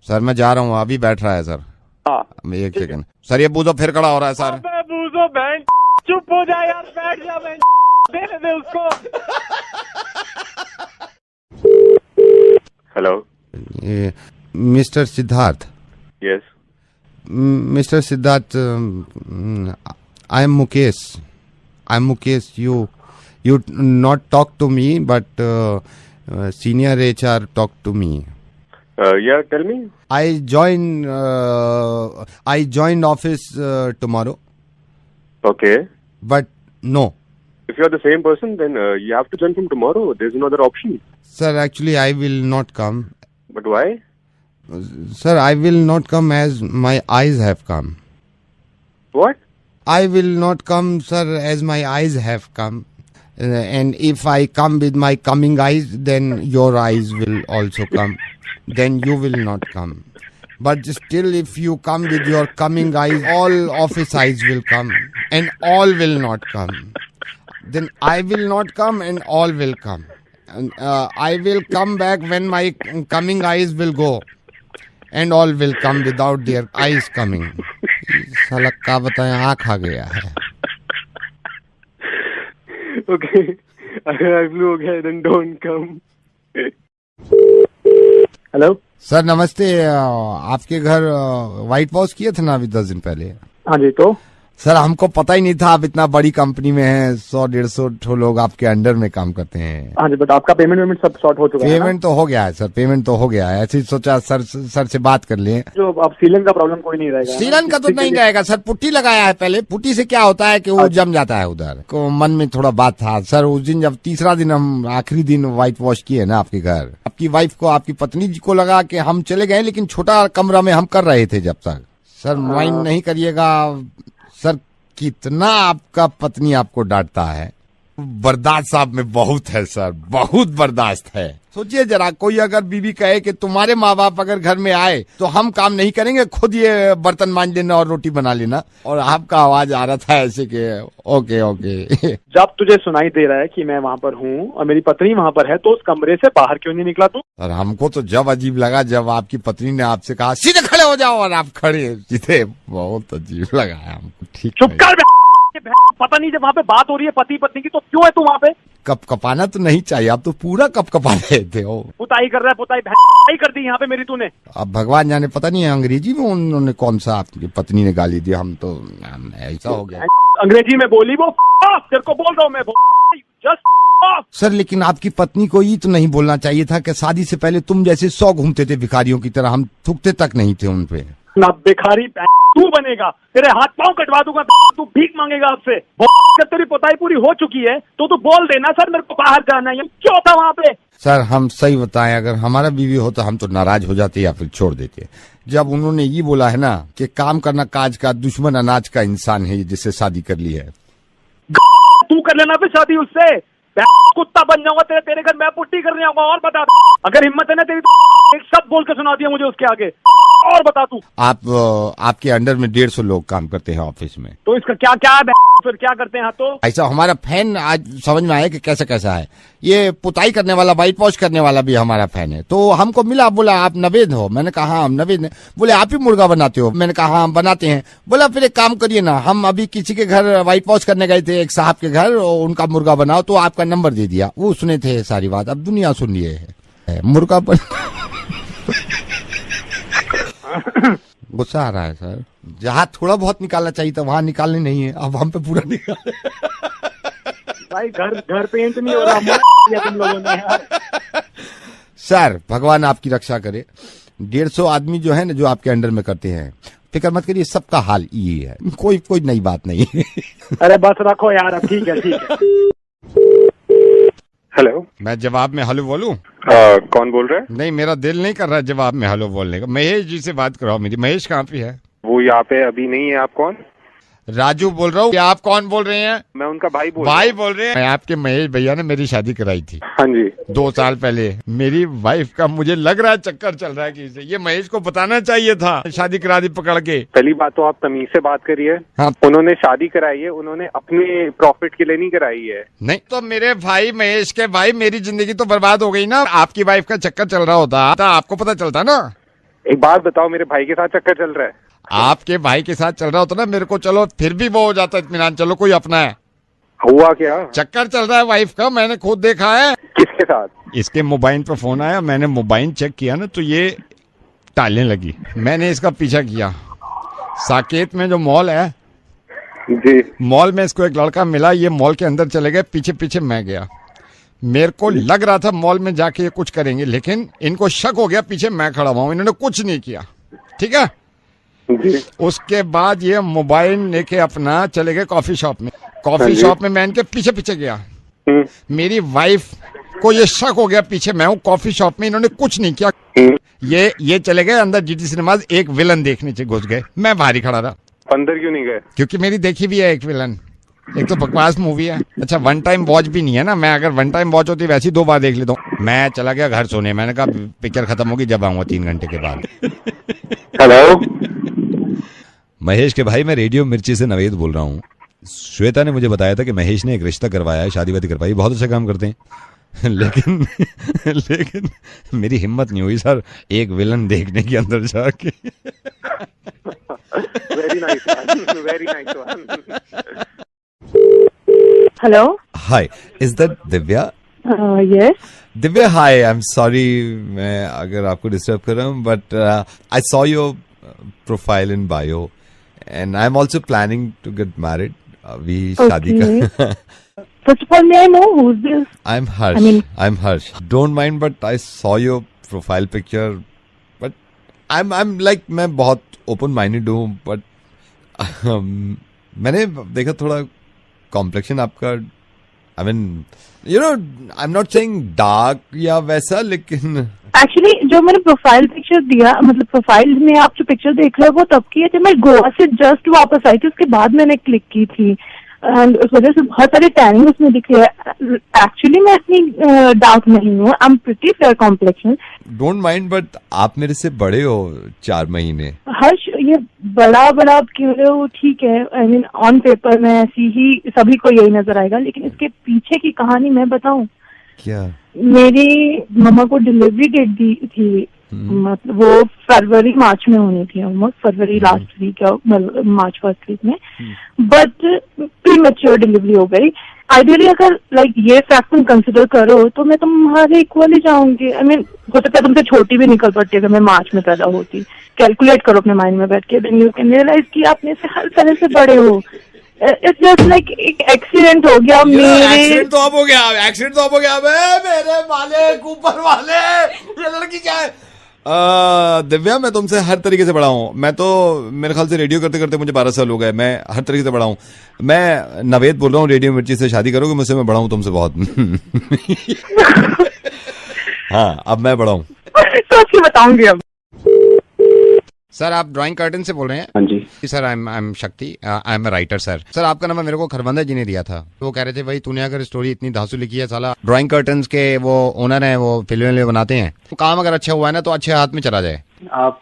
सर मैं जा रहा हूँ, अभी बैठ रहा है सर। हाँ 1 सेकंड सर, ये बूझो फिर खड़ा हो रहा है सर। बूझो बहन चुप हो जा यार, बैठ जा बहन, दे उसको। Hello mister Siddharth? Yes Mr. Siddharth, I am Mukesh. You not talk to me, but senior HR talk to me. Yeah, tell me. I joined office tomorrow. Okay. But no. If you are the same person, then you have to join from tomorrow. There's no other option. Sir, actually, I will not come. But why? Sir, I will not come as my eyes have come. What? I will not come, sir, as my eyes have come. And if I come with my coming eyes, then your eyes will also come. Then you will not come. But still, if you come with your coming eyes, all office eyes will come. And all will not come. Then I will not come and all will come. I will come back when my coming eyes will go and all will come without their eyes coming. साला क्या बताएं, आँख आ गया है. Okay, अगर eye flu हो गया then don't come. Hello sir नमस्ते. आपके घर व्हाइट वॉश किए थे ना अभी 10 दिन पहले? हाँ जी. तो सर हमको पता ही नहीं था आप इतना बड़ी कंपनी में हैं, 100-150 लोग आपके अंडर में काम करते हैं. हाँ जी, बट आपका पेमेंट सब सॉर्ट हो चुका है. पेमेंट तो हो गया है सर, पेमेंट तो हो गया है. ऐसे ही सोचा सर से बात कर लें. जो अब सीलन का प्रॉब्लम कोई नहीं रहेगा. सीलन का तो नहीं रहेगा सर, पुट्टी लगाया है पहले. पुट्टी से क्या होता है कि वो जम जाता है उधर को. मन में थोड़ा बात था सर उस दिन, जब तीसरा दिन हम आखिरी दिन व्हाइट वॉश किए ना आपके घर, आपकी वाइफ को, आपकी पत्नी जी को लगा कि हम चले गए, लेकिन छोटा कमरा में हम कर रहे थे जब तक. सर माइंड नहीं करिएगा सर, कितना आपका पत्नी आपको डांटता है. बर्दाश्त साहब में बहुत है सर, बहुत बर्दाश्त है. सोचिए जरा, कोई अगर बीवी कहे कि तुम्हारे माँ बाप अगर घर में आए तो हम काम नहीं करेंगे, खुद ये बर्तन मांज लेना और रोटी बना लेना. और आपका आवाज आ रहा था ऐसे कि ओके ओके. जब तुझे सुनाई दे रहा है कि मैं वहाँ पर हूँ और मेरी पत्नी वहाँ पर है, तो उस कमरे से बाहर क्यों नहीं निकला तू? और हमको तो जब अजीब लगा जब आपकी पत्नी ने आपसे कहा सीधे खड़े हो जाओ, और आप खड़े सीधे. बहुत अजीब लगा हमको. ठीक, चुप कर. पता नहीं जब वहाँ पे बात हो रही है पति पत्नी की, तो क्यों है तू वहाँ पे? कप कपाना तो नहीं चाहिए, आप तो पूरा कप कपा रहे थे. ओ पुताई कर रहा है, पुताई कर दी यहाँ पे मेरी तूने. अब भगवान जाने, पता नहीं अंग्रेजी में उन्होंने कौन सा आपकी पत्नी ने गाली दी. हम तो ऐसा हो गया. अंग्रेजी में बोली वो. तेरे को बोल रहा हूँ मैं. जस्ट सर, लेकिन आपकी पत्नी को ये तो नहीं बोलना चाहिए था कि शादी से पहले तुम जैसे 100 घूमते थे भिखारियों की तरह, हम थूकते तक नहीं थे उनपे. ना भिखारी तू बनेगा, तेरे हाथ पांव कटवा दूंगा. तू भीख मांगेगा आपसे. जब तेरी पुताई पूरी हो चुकी है तो तू बोल देना सर मेरे को बाहर जाना है. क्यों था वहाँ पे? सर हम सही बताएं, अगर हमारा बीवी हो तो हम तो नाराज हो जाते या फिर छोड़ देते. जब उन्होंने ये बोला है ना कि काम करना काज का, दुश्मन अनाज का इंसान है जिससे शादी कर ली है. तू कर लेना फिर शादी उससे. कुत्ता बन जाऊंगा तेरे घर, मैं पुट्टी करने आऊंगा. और बता, अगर हिम्मत है ना तेरी, एक सब बोल के सुना दिया मुझे उसके आगे. और बता तू. आपके अंडर में 150 लोग काम करते हैं ऑफिस में, तो इसका क्या क्या है फिर क्या करते हैं? तो ऐसा हमारा फैन आज समझ में आया कि कैसा कैसा है. ये पुताई करने वाला, व्हाइट वॉश करने वाला भी हमारा फैन है. तो हमको मिला, बोला आप नवेद हो. मैंने कहा हाँ हम नवेद हैं. बोले आप ही मुर्गा बनाते हो? मैंने कहा हाँ हम बनाते हैं. बोला फिर एक काम करिए ना, हम अभी किसी के घर व्हाइट वॉश करने गए थे, एक साहब के घर, उनका मुर्गा बनाओ. तो आपका नंबर दे दिया. वो सुने थे सारी बात, अब दुनिया सुन लिए है. मुर्गा बन गुस्सा आ रहा है सर. जहाँ थोड़ा बहुत निकालना चाहिए था वहां निकालने नहीं है, अब हम पे पूरा निकाल. भाई घर पेंट नहीं हो रहा तुम लोगों ने यार. सर भगवान आपकी रक्षा करे. 150 आदमी जो है ना जो आपके अंडर में करते हैं, फिक्र मत करिए, सबका हाल ये है. कोई नई बात नहीं है. अरे बस रखो यार, अब ठीक है. हेलो, मैं जवाब में हेलो बोलूं? कौन बोल रहे हैं? नहीं, मेरा दिल नहीं कर रहा जवाब में हेलो बोलने का. महेश जी से बात कराओ मेरी. महेश कहाँ पे है? वो यहाँ पे अभी नहीं है. आप कौन? राजू बोल रहा हूँ. आप कौन बोल रहे हैं? मैं उनका भाई बोल रहे हैं. आपके महेश भैया ने मेरी शादी कराई थी. हाँ जी. 2 साल पहले. मेरी वाइफ का मुझे लग रहा है चक्कर चल रहा है किसी. ये महेश को बताना चाहिए था, शादी करा दी पकड़ के. पहली बात तो आप तमीज से बात करिए. हाँ. उन्होंने शादी कराई है, उन्होंने अपने प्रॉफिट के लिए नहीं कराई है. नहीं तो मेरे भाई महेश के भाई, मेरी जिंदगी तो बर्बाद हो गई ना. आपकी वाइफ का चक्कर चल रहा होता तो आपको पता चलता ना. एक बात बताओ, मेरे भाई के साथ चक्कर चल रहा है? आपके भाई के साथ चल रहा होता ना, मेरे को चलो फिर भी वो हो जाता इत्मीनान. चलो कोई अपना है. हुआ क्या? चक्कर चल रहा है वाइफ का, मैंने खुद देखा है. किसके साथ? इसके मोबाइल पर फोन आया, मैंने मोबाइल चेक किया ना तो ये टालने लगी. मैंने इसका पीछा किया. साकेत में जो मॉल है जी, मॉल में इसको एक लड़का मिला. ये मॉल के अंदर चले गए, पीछे पीछे मैं गया. मेरे को लग रहा था मॉल में जाके ये कुछ करेंगे, लेकिन इनको शक हो गया पीछे मैं खड़ा हुआ हूं. इन्होंने कुछ नहीं किया. ठीक है. उसके बाद ये मोबाइल लेके अपना चले गए कॉफी शॉप में. कॉफी शॉप में मैं इनके पीछे पीछे गया. मेरी वाइफ को ये शक हो गया पीछे मैं हूँ कॉफी शॉप में. इन्होंने कुछ नहीं किया. ये चले गए अंदर जीटी सिनेमाज, एक विलन देखने से घुस गए. मैं बाहर ही खड़ा रहा. अंदर क्यों नहीं गए? क्योंकि मेरी देखी भी है एक विलन. एक तो बकवास मूवी है. अच्छा, 1 टाइम वॉच भी नहीं है ना. मैं अगर 1 टाइम वॉच होती वैसी 2 बार देख लेता हूँ. मैं चला गया घर सोने. मैंने कहा पिक्चर खत्म होगी जब आऊंगा 3 घंटे के बाद. हेलो महेश के भाई, मैं रेडियो मिर्ची से नवेद बोल रहा हूँ. श्वेता ने मुझे बताया था कि महेश ने एक रिश्ता करवाया है, शादी वादी करवाई. बहुत अच्छा काम करते हैं. लेकिन लेकिन मेरी हिम्मत नहीं हुई सर एक विलन देखने के अंदर जाके। Very nice one. Very nice one. Hello, hi, is that Divya? Yes. Divya hi, I am sorry मैं अगर आपको डिस्टर्ब कर रहा हूँ, but I saw your profile in bio and I am also planning to get married. अभी शादी का First of all, may I know who's this? I'm Harsh. I'm Harsh. Don't mind, but I saw your profile picture. But I'm like मैं बहुत open minded हूँ, but मैंने देखा थोड़ा complexion आपका, I mean, you know, I'm not saying dark या वैसा, लेकिन एक्चुअली जो मैंने प्रोफाइल पिक्चर दिया, मतलब प्रोफाइल में आप जो पिक्चर देख रहे हो वो तब की है जब मैं गोवा से जस्ट वापस आई थी, उसके बाद मैंने क्लिक की थी एंड उस वजह से बहुत सारे टैनिंग उसमें दिख रही है। एक्चुअली मैं इतनी डार्क नहीं हूँ, I am pretty fair complexion. Don't mind, but आप मेरे से बड़े हो 4 महीने। हर्ष, ये बड़ा आप क्यों रहे हो? ठीक है, आई मीन ऑन पेपर में ऐसी ही सभी को यही नजर आएगा, लेकिन इसके पीछे की कहानी मैं बताऊं क्या? मेरी मम्मा को डिलीवरी डेट दी थी, मतलब वो फरवरी मार्च में होनी थी, ऑलमोस्ट फरवरी लास्ट वीक या मार्च फर्स्ट वीक में, बट प्री मैच्योर डिलीवरी हो गई। आइडियली अगर लाइक ये फैक्ट तुम कंसिडर करो तो मैं तुम्हारे इक्वल ही जाऊंगी। आई मीन हो सकता है तुमसे छोटी भी निकल पड़ती अगर मैं मार्च में पैदा होती। कैलकुलेट करो अपने माइंड में बैठ के, देन यू कैन रियलाइज कि आप मेरे से हर तरह से बड़े हो। इट्स जस्ट लाइक एक एक्सीडेंट हो गया मेरे। एक्सीडेंट तो अब हो गया मेरे मालिक ऊपर वाले, ये लड़की क्या है? दिव्या, मैं तुमसे हर तरीके से बड़ा हूँ। मैं तो मेरे ख्याल से रेडियो करते करते मुझे 12 साल हो गए। मैं हर तरीके से बड़ा हूँ। मैं नवेद बोल रहा हूँ, रेडियो मिर्ची से शादी करोगे मुझसे? मैं बड़ा हूँ तुमसे बहुत। हाँ, अब मैं बड़ा हूँ। तो बताऊंगी अब। सर, आप ड्राइंग कर्टन से बोल रहे हैं? हाँ जी सर, आई एम शक्ति, I am writer sir. Sir, आपका नंबर मेरे को खरबंदा जी ने दिया था। वो कह रहे थे भाई तूने अगर स्टोरी इतनी धांसू लिखी है, साला ड्राइंग कर्टन्स के वो ओनर हैं, वो फिल्में बनाते हैं, तो काम अगर अच्छा हुआ है ना तो अच्छे हाथ में चला जाए। आप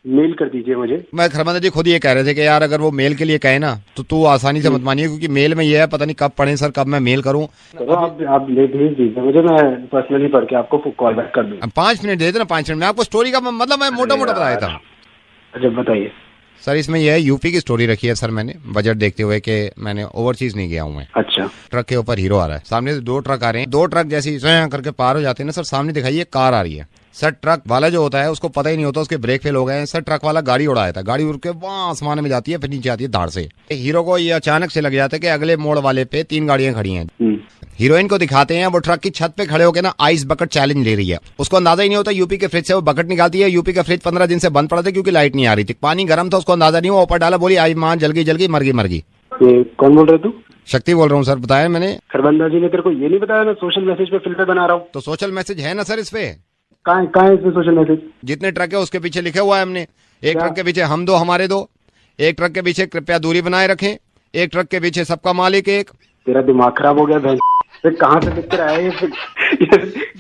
मेल कर दीजिए मुझे। मैं खरबंदा जी खुद ये कह रहे थे कि यार अगर वो मेल के लिए कहे ना तो तू आसानी से मत मानिए, क्योंकि मेल में ये है पता नहीं कब पढ़े सर, कब मैं मेल करूँ। तो आप ले भेज दीजिए मुझे, मैं पर्सनली पढ़ के आपको कॉल बैक कर दूँ। 5 मिनट दे देना, 5 मिनट में आपको स्टोरी का मतलब मैं मोटा बताया था। अच्छा बताइए सर। इसमें यह है यूपी की स्टोरी रखी है सर मैंने, बजट देखते हुए कि मैंने ओवरसीज नहीं गया हूँ मैं। अच्छा। ट्रक के ऊपर हीरो आ रहा है, सामने से 2 ट्रक आ रहे हैं, 2 ट्रक जैसी करके पार हो जाते हैं ना सर, सामने दिखाइए कार आ रही है सर। ट्रक वाला जो होता है उसको पता ही नहीं होता उसके ब्रेक फेल हो गए हैं सर। ट्रक वाला गाड़ी उड़ाया था, गाड़ी उड़ के वहां आसमान में जाती है, फिर नीचे आती है धाड़ से। हीरो को ये अचानक से लग जाता है कि अगले मोड़ वाले पे 3 गाड़ियां खड़ी हैं। हीरोइन को दिखाते हैं वो ट्रक की छत पे खड़े होकर ना आइस बकेट चैलेंज ले रही है। उसको अंदाजा ही नहीं होता, यूपी के फ्रिज से वो बकेट निकालती है। यूपी का फ्रिज 15 दिन से बंद पड़ा था क्योंकि लाइट नहीं आ रही थी, पानी गर्म था, उसको अंदाजा नहीं हुआ, ऊपर डाला, बोली आई मां जल गई मर गई। कौन बोल रहे तू? शक्ति बोल रहा हूँ सर, बताया मैंने। खरबंदा जी ने तेरे को ये नहीं बताया मैं सोशल मैसेज पे फिल्में बना रहा हूँ? तो सोशल मैसेज है ना सर इस पे। कहाँ है इसमें सोशल मैसेज? जितने ट्रक है उसके पीछे लिखा हुआ है हमने। एक ट्रक के पीछे हम 2 हमारे 2, एक ट्रक के पीछे कृपया दूरी बनाए रखें, एक ट्रक के पीछे सबका मालिक एक। तेरा दिमाग खराब हो गया बहन, कहाँ से लिख कर आया ये?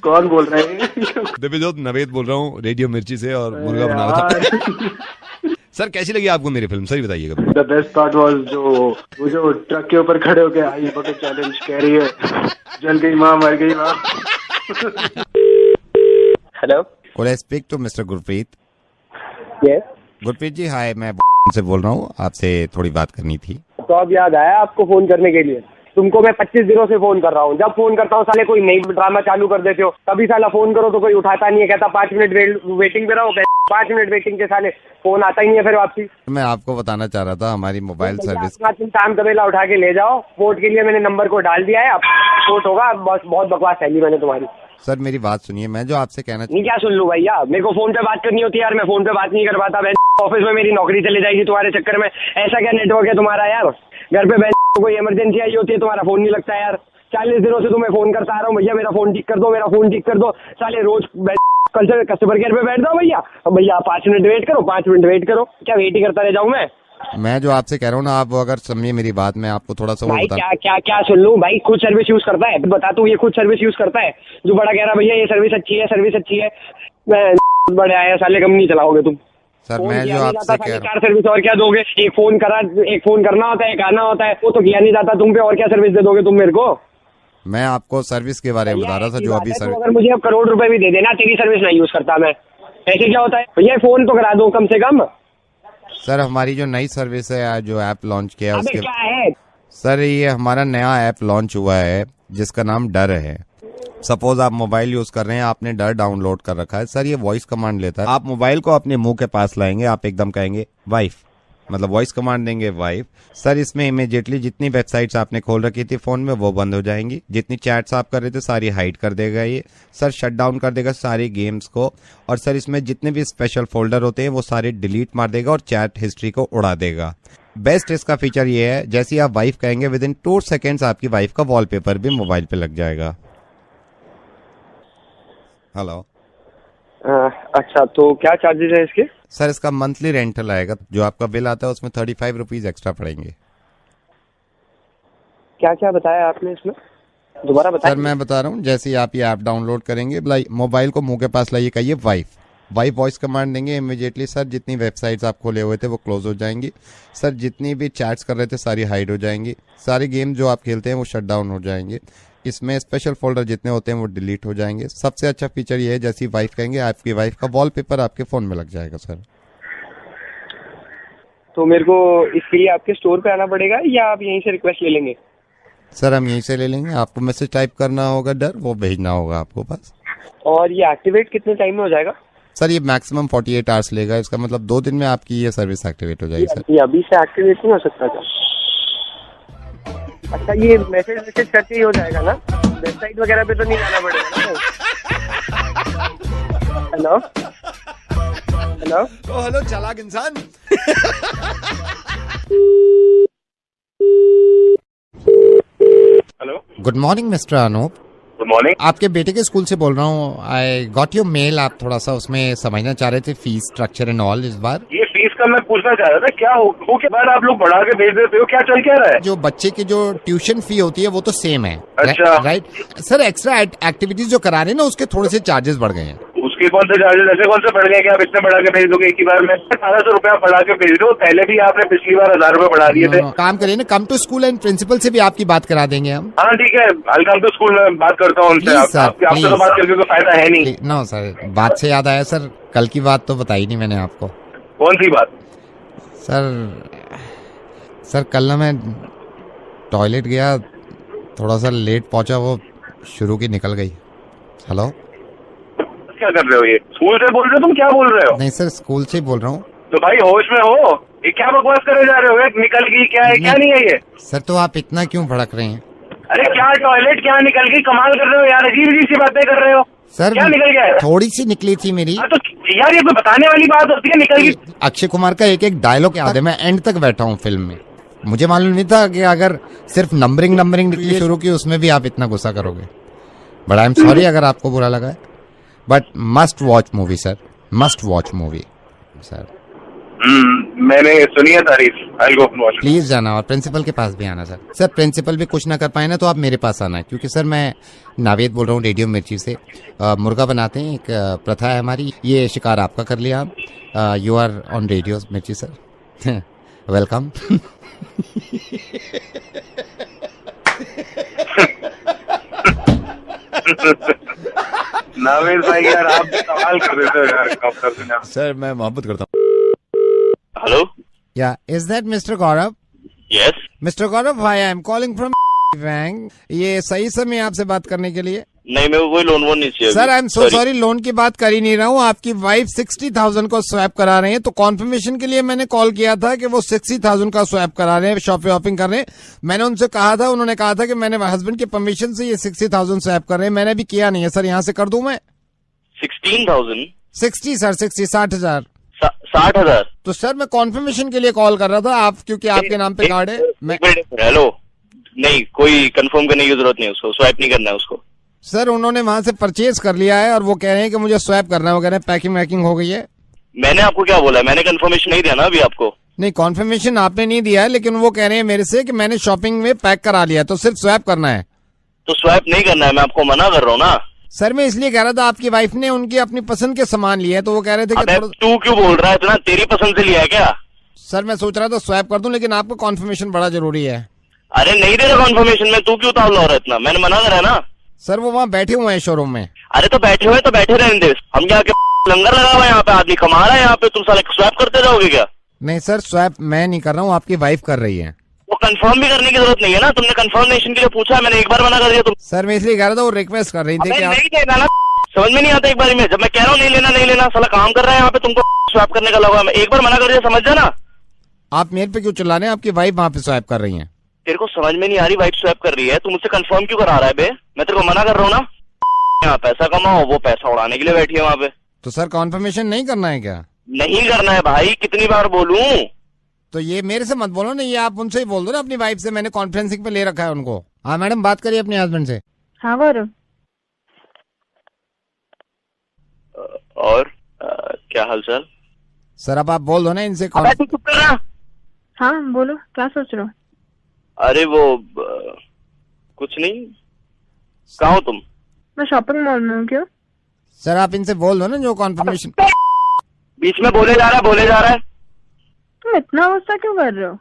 कौन बोल रहा है? दिव्यजोत नवेद बोल रहा हूँ, रेडियो मिर्ची से, और मुर्गा बना रहा था। सर, कैसी लगी आपको मेरी फिल्म? सही बताइएगा। द बेस्ट पार्ट वाज जो ट्रक के ऊपर खड़े होके आई बकेट चैलेंज कह रही है जल गई माँ मर गई माँ। Hello, Could I speak to Mr. Gurpreet? Yes. Gurpreet ji hi, मैं से बोल रहा हूँ, आपसे थोड़ी बात करनी थी। तो अब याद आया आपको फोन करने के लिए? तुमको मैं 25 दिनों से फोन कर रहा हूँ, जब फोन करता हूँ साले कोई नई ड्रामा चालू कर देते हो। तभी साला फोन करो तो कोई उठाता नहीं है, कहता 5 मिनट वेटिंग पे रहो। 5 मिनट वेटिंग के साले फोन आता ही नहीं है फिर वापसी। मैं आपको बताना चाह रहा था हमारी मोबाइल सर्विस। तुम टाइम तबेला उठा के ले जाओ, वोट के लिए मैंने नंबर को डाल दिया है, अब वोट होगा। बहुत बकवास फैली मैंने तुम्हारी। सर मेरी बात सुनिए, मैं जो आपसे कहना नहीं क्या सुन लूं भैया, मेरे को फोन पे बात करनी होती है यार, मैं फोन पे बात नहीं कर पाता। ऑफिस में मेरी नौकरी चली जाएगी तुम्हारे चक्कर में। ऐसा क्या नेटवर्क है तुम्हारा यार? घर पे कोई इमरजेंसी आई होती है, तुम्हारा फोन नहीं लगता यार। 40 दिनों से तुम्हें फोन करता आ रहा हूँ, भैया मेरा फोन ठीक कर दो, मेरा फोन ठीक कर दो। साले रोज कल से कस्टमर केयर पे बैठ जाओ भैया। भैया 5 मिनट वेट करो, 5 मिनट वेट करो। क्या वेट ही करता रह जाऊँ मैं जो आपसे कह रहा हूँ ना, आप अगर समझिए मेरी बात, मैं आपको थोड़ा सा भाई क्या सुन लूं भाई? खुद सर्विस यूज करता है, बता तू, ये खुद सर्विस यूज करता है जो बड़ा कह रहा भैया ये सर्विस अच्छी है। मैं बड़े आया साले, कम नहीं चलाओगे तुम। सर मैं जो आपसे कह रहा हूँ, कार सर्विस और क्या दोगे? एक फोन करना होता है, एक आना होता है, वो तो किया नहीं जाता तुम पे, और क्या सर्विस दे दोगे तुम मेरे को? मैं आपको सर्विस के बारे में बता रहा था जो अभी सर्विस। अगर मुझे अब करोड़ रुपए भी दे देना, तेरी सर्विस नहीं यूज करता मैं, ऐसे क्या होता है भैया? फोन तो करा दो कम से कम। सर हमारी जो नई सर्विस है, जो ऐप लॉन्च किया है उसके, क्या है सर ये हमारा नया ऐप लॉन्च हुआ है जिसका नाम डर है। सपोज आप मोबाइल यूज कर रहे हैं, आपने डर डाउनलोड कर रखा है, सर ये वॉइस कमांड लेता है। आप मोबाइल को अपने मुंह के पास लाएंगे, आप एकदम कहेंगे वाइफ, मतलब वॉइस कमांड देंगे वाइफ। सर इसमें इमीडिएटली जितनी वेबसाइट्स आपने खोल रखी थी फोन में वो बंद हो जाएंगी, जितनी चैट्स आप कर रहे थे सारी हाइड कर देगा ये। सर शट डाउन कर देगा सारी गेम्स को, और सर इसमें जितने भी स्पेशल फोल्डर होते हैं वो सारे डिलीट मार देगा और चैट हिस्ट्री को उड़ा देगा। बेस्ट इसका फीचर ये है, जैसे ही आप वाइफ कहेंगे विद इन 2 सेकेंड्स आपकी वाइफ का वॉलपेपर भी मोबाइल पे लग जाएगा। हेलो। अच्छा, तो क्या चार्जेस है इसके? सर इसका मंथली रेंटल आएगा, जो आपका बिल आता है उसमें 35 रुपीज एक्स्ट्रा पड़ेंगे। क्या क्या बताया आपने इसमें, दोबारा बताइए। सर मैं बता रहा हूँ, जैसे ही आप ये ऐप डाउनलोड करेंगे, मोबाइल को मुंह के पास लाइए, कहिए वाइफ, वॉइस कमांड देंगे, इमीडिएटली सर जितनी वेबसाइट्स आप खोले हुए थे वो क्लोज हो जाएंगी। सर जितनी भी चैट्स कर रहे थे सारी हाइड हो जाएंगी, सारी गेम जो आप खेलते हैं वो शट डाउन हो जाएंगे, इसमें स्पेशल फोल्डर जितने होते हैं वो डिलीट हो जाएंगे। सबसे अच्छा फीचर ये है, जैसी वाइफ कहेंगे आपकी वाइफ का वॉलपेपर आपके फोन में लग जाएगा। सर तो मेरे को इसके लिए आपके स्टोर पे आना पड़ेगा या आप यहीं से रिक्वेस्ट ले लेंगे? सर हम यहीं से ले लेंगे, आपको मैसेज टाइप करना होगा डर, वो भेजना होगा आपको पास। और ये एक्टिवेट कितने टाइम में हो जाएगा? सर ये मैक्सिमम 48 आवर्स लेगा, इसका मतलब 2 दिन में आपकी ये सर्विस एक्टिवेट हो जाएगी। सर ये अभी से एक्टिवेट नहीं हो सकता क्या? अच्छा, ये मैसेज करके ही हो जाएगा ना, वेबसाइट वगैरह पे तो नहीं जाना पड़ेगा ना? हेलो हेलो हेलो चालाक इंसान। Hello, good morning mister Anoop. Good morning. आपके बेटे के स्कूल से बोल रहा हूँ। आई गॉट योर मेल, आप थोड़ा सा उसमें समझना चाह रहे थे फीस स्ट्रक्चर एंड ऑल। इस बार ये फीस का मैं पूछना चाह रहा था, क्या हो के बाद आप लोग बढ़ा के भेज देते हो, क्या चल क्या रहा है? जो बच्चे की जो ट्यूशन फी होती है वो तो सेम है। अच्छा। राइट सर, एक्स्ट्रा एक्टिविटीज जो करा रहे हैं ना उसके थोड़े से चार्जेस बढ़ गए हैं। उसके कौन से चार्जेस, ऐसे कौन से बढ़ गए कि आप इतने बढ़ा के भेज दोगे एक ही बार में? 1800 रुपया बढ़ा के भेज दो, पहले भी आपने पिछली बार 1000 रुपए बढ़ा दिए थे। काम करिए ना, come to school and principal से भी आपकी बात करा देंगे हम। हाँ ठीक है, आई कम टू स्कूल में बात करता हूँ उनसे। आपसे तो बात करके कोई फायदा है नहीं। नो सर, बात से याद आया सर, कल की बात तो बताई नहीं मैंने आपको। कौन सी बात? सर कल ना मैं टॉयलेट गया, थोड़ा सा लेट पहुंचा, वो शुरू की निकल गई। हेलो, क्या कर रहे हो? ये स्कूल से बोल रहे हो? तुम क्या बोल रहे हो? नहीं सर, स्कूल से ही बोल रहा हूँ। तो भाई होश में हो, ये क्या बकवास करे जा रहे हो? निकल गई क्या है, क्या नहीं है ये? सर तो आप इतना क्यों भड़क रहे हैं? अरे क्या टॉयलेट, क्या निकल गई? कमाल कर रहे हो यार, अजीब अजीब सी बातें कर रहे हो। सर क्या निकल गया है? थोड़ी सी निकली थी मेरी। तो यार ये कोई बताने वाली बात होती है, निकल गई। अक्षय कुमार का एक एक डायलॉग याद है, मैं एंड तक बैठा हूँ फिल्म में। मुझे मालूम नहीं था कि अगर सिर्फ नंबरिंग निकली शुरू की उसमें भी आप इतना गुस्सा करोगे। बट आई एम सॉरी अगर आपको बुरा लगा है, but must watch movie sir, must watch movie sir. मैंने सुनी है तारीफ, I'll go and watch। Please जाना और प्रिंसिपल के पास भी आना सर। सर प्रिंसिपल भी कुछ ना कर पाए ना तो आप मेरे पास आना है, क्योंकि सर मैं नावेद बोल रहा हूँ रेडियो मिर्ची से। मुर्गा बनाते हैं, एक प्रथा है हमारी, ये शिकार आपका कर लिया आप। यू आर ऑन रेडियो मिर्ची सर। वेलकम। नावेद भाई यार, आप कमाल कर देते हो यार। सर मैं मोहब्बत करता हूँ। हेलो, या is that mister Gaurav? Yes mister Gaurav, high, I am calling from bank. ये सही समय आपसे बात करने के लिए? नहीं, मेरे को कोई लोन वोन नहीं चाहिए। Sir I am so sorry, loan की बात कर ही नहीं रहा हूँ। आपकी वाइफ 60,000 को स्वैप करा रहे हैं, तो कॉन्फर्मेशन के लिए मैंने कॉल किया था कि वो 60,000 का स्वैप करा रहे हैं, शॉपिंग कर रहे हैं। मैंने उनसे कहा था, उन्होंने कहा था कि मैंने हस्बैंड की परमिशन से ये 60,000 स्वैप कर रहे हैं। मैंने भी किया नहीं है सर, यहाँ से कर दूं मैं? 16,000? 60 सर, 60,000। 60,000? तो सर मैं कॉन्फर्मेशन के लिए कॉल कर रहा था, आप क्योंकि आपके नाम पे कार्ड है। हेलो, नहीं, कोई कंफर्म करने की जरूरत नहीं, उसको स्वैप नहीं करना है उसको। सर उन्होंने वहां से परचेज कर लिया है और वो कह रहे हैं कि मुझे स्वैप करना है, वो कह रहे हैं पैकिंग वैकिंग हो गई है। मैंने आपको क्या बोला? मैंने कंफर्मेशन नहीं दिया ना अभी आपको। नहीं, कॉन्फर्मेशन आपने नहीं दिया है, लेकिन वो कह रहे हैं मेरे से कि मैंने शॉपिंग में पैक करा लिया, तो सिर्फ स्वैप करना है। तो स्वैप नहीं करना है, मैं आपको मना कर रहा हूँ ना। सर मैं इसलिए कह रहा था, आपकी वाइफ ने उनकी अपनी पसंद के सामान लिए, तो वो कह रहे थे कि तू क्यों बोल रहा है इतना? तेरी पसंद से लिया है क्या? सर मैं सोच रहा था स्वैप कर दूं, लेकिन आपको कॉन्फर्मेशन बड़ा जरूरी है। अरे नहीं दे रहा कॉन्फर्मेशन में, तू क्यों तावला हो रहा है इतना? मैंने मना करा है ना। सर वो वहाँ बैठे हुए हैं शोरूम में। अरे तो बैठे हुए तो बैठे रहने दे, हम क्या के लंगर लगा हुआ है यहाँ पे, आदमी कमा रहा है यहाँ पे, तुम साले स्वैप करते जाओगे क्या? नहीं सर, स्वैप मैं नहीं कर रहा हूँ, आपकी वाइफ कर रही है। वो कंफर्म भी करने की जरूरत नहीं है ना, तुमने कंफर्मेशन के लिए पूछा, मैंने एक बार मना कर दिया तुम। सर मैं इसलिए कह रहा था, वो रिक्वेस्ट कर रही थी कि आप नहीं लेना ना, समझ में नहीं आता एक बार में, जब मैं कह रहा हूँ नहीं लेना, साला काम कर रहा है यहाँ पे, तुमको स्वैप करने का लगा, मैं एक बार मना कर दिया, समझ जाना। आप मेरे पे क्यों चिल्ला रहे हैं? आपकी वाइफ वहाँ पे स्वैप कर रही है। तेरे को समझ में नहीं आ रही वाइफ स्वैप कर रही है, तू मुझसे कंफर्म क्यों करा रहा है बे? मैं तेरे को मना कर रहा हूँ ना, यहाँ पैसा कमाओ, वो पैसा उड़ाने के लिए बैठी है वहाँ पे। तो सर कॉन्फर्मेशन नहीं करना है क्या? नहीं करना है भाई, कितनी बार बोलूं? तो ये मेरे से मत बोलो ना, ये आप उनसे ही बोल दो ना, अपनी वाइफ से। मैंने कॉन्फ्रेंसिंग पे ले रखा है उनको। हाँ मैडम, बात करिए अपने हस्बैंड से। हाँ बोलो। और क्या हाल चाल? सर अब आप बोल दो ना इनसे। तू चुप कर रहा। हाँ बोलो, क्या सोच रहे हो? अरे वो कुछ नहीं, कहाँ हो तुम? मैं शॉपिंग मॉल में हूँ। क्यों? सर आप इनसे बोल दो ना जो कॉन्फर्मेशन। बीच में बोले जा रहा है। तुम इतना गुस्सा क्यों कर रहे हो?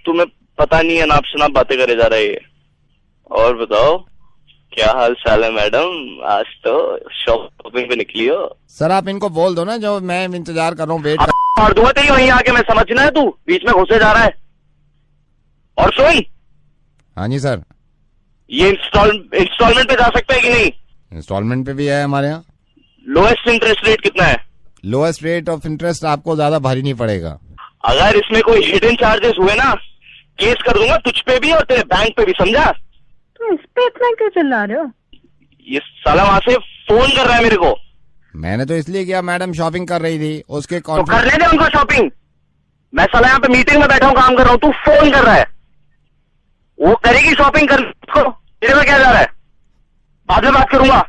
तुम्हें पता नहीं है, नाप शनाप बातें करे जा रहे हैं। और बताओ क्या हाल चाल है मैडम, आज तो शॉपिंग पे निकली हो? सर आप इनको बोल दो ना जो मैं इंतजार कर रहा हूँ, वेट मार दूंगा तेरी वहीं आके, मैं समझना है, तू बीच में घुसे जा रहा है। और सुन। हाँ जी सर। ये इंस्टॉलमेंट पे जा सकता है कि नहीं? इंस्टॉलमेंट पे भी है हमारे यहाँ। लोएस्ट इंटरेस्ट रेट कितना है? लोएस्ट रेट ऑफ इंटरेस्ट आपको ज्यादा भारी नहीं पड़ेगा। अगर इसमें कोई हिडन चार्जेस हुए ना, केस कर दूंगा तुझ पे भी और तेरे बैंक पे भी, समझा? तुम इस पे इतना क्यों चिल्ला रहे हो? ये साला वहां से फोन कर रहा है मेरे को। मैंने तो इसलिए किया, मैडम शॉपिंग कर रही थी उसके तो करने दे उनको शॉपिंग। मैं साला यहाँ पे मीटिंग में बैठा हूँ, काम कर रहा हूँ, तू फोन कर रहा है। वो करेगी शॉपिंग कर, तेरे में क्या जा रहा है? बाद में बात करूंगा।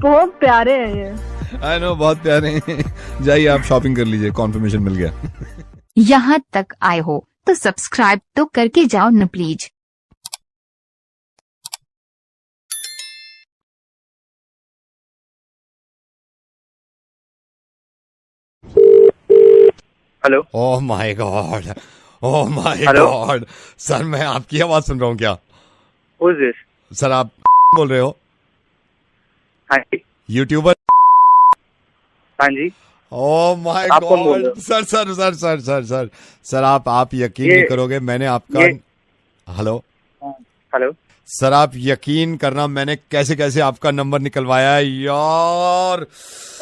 बहुत प्यारे हैं ये। आई नो, बहुत प्यारे हैं। जाइए आप शॉपिंग कर लीजिए, कॉन्फर्मेशन मिल गया। यहाँ तक आए हो तो सब्सक्राइब तो करके जाओ न please. Hello. Oh my God, oh my hello? God. Sir मैं आपकी आवाज सुन रहा हूँ क्या? Who is this? सर आप बोल रहे हो? हाँ जी। यूट्यूबर? हाँ जी। ओह माय आप कौन बोल रहे गॉड। हो? Sir sir sir sir sir sir sir आप यकीन नहीं करोगे, मैंने आपका हेलो हेलो सर, आप यकीन करना मैंने कैसे कैसे आपका नंबर निकलवाया है यार।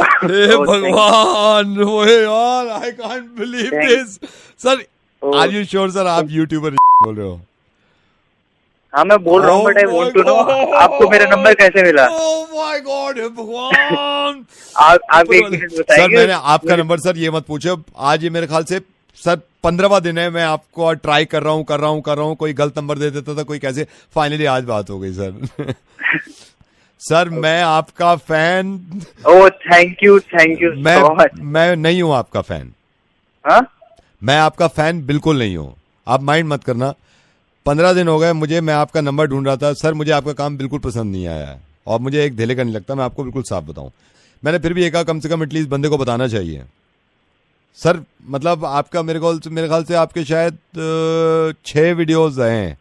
हे भगवान, ओए यार, I can't believe this. Sir are you sure sir आप यूट्यूबर बोल रहे हो? हाँ मैं बोल रहा हूँ, but I want to know आपको मेरा नंबर कैसे मिला? ओह माय गॉड, हे भगवान। आप एक मिनट बताइए। सर मैंने आपका नंबर, सर ये मत पूछो, आज ये मेरे ख्याल से सर 15वां दिन है, मैं आपको ट्राई कर रहा हूँ, कोई गलत नंबर दे देता था, कोई कैसे, फाइनली आज बात हो गई सर। सर मैं आपका fan. Oh thank you so much. मैं नहीं हूँ आपका फैन। हाँ? मैं आपका फैन बिल्कुल नहीं हूँ, आप माइंड मत करना। 15 दिन हो गए मुझे, मैं आपका नंबर ढूंढ रहा था। सर मुझे आपका काम बिल्कुल पसंद नहीं आया है और मुझे एक धेले का नहीं लगता, मैं आपको बिल्कुल साफ बताऊं। मैंने फिर भी एक कम से कम एटलीस्ट बंदे को बताना चाहिए सर। मतलब आपका मेरे ख्याल से आपके शायद 6 वीडियोस हैं।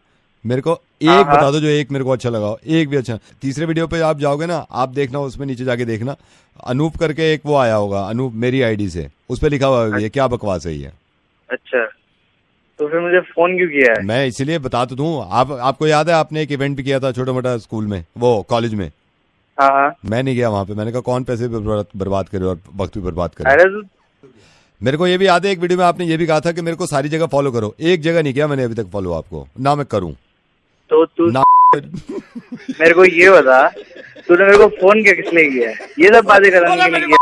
मेरे को एक बता दो जो एक मेरे को अच्छा लगा हो, एक भी अच्छा। तीसरे वीडियो पे आप जाओगे ना, आप देखना, उसमें नीचे जाके देखना, अनूप करके एक वो आया होगा, अनूप मेरी आईडी से, उस पर लिखा हुआ है क्या बकवास है ये। अच्छा तो फिर मुझे फोन क्यों किया है? मैं इसीलिए बता तो दूं। आपको याद है आपने एक इवेंट भी किया था छोटा मोटा स्कूल में, वो कॉलेज में? हाँ। मैं नहीं गया वहां पे, मैंने कहा कौन पैसे बर्बाद करे और वक्त भी बर्बाद करे। मेरे को ये भी याद है एक वीडियो में आपने ये भी कहा था कि मेरे को सारी जगह फॉलो करो। एक जगह नहीं किया मैंने अभी तक फॉलो आपको, ना मैं करूं। तो तू ना मेरे को ये बता, तूने मेरे को फोन क्या किस लिए किया है? ये सब बातें कराने के लिए किया?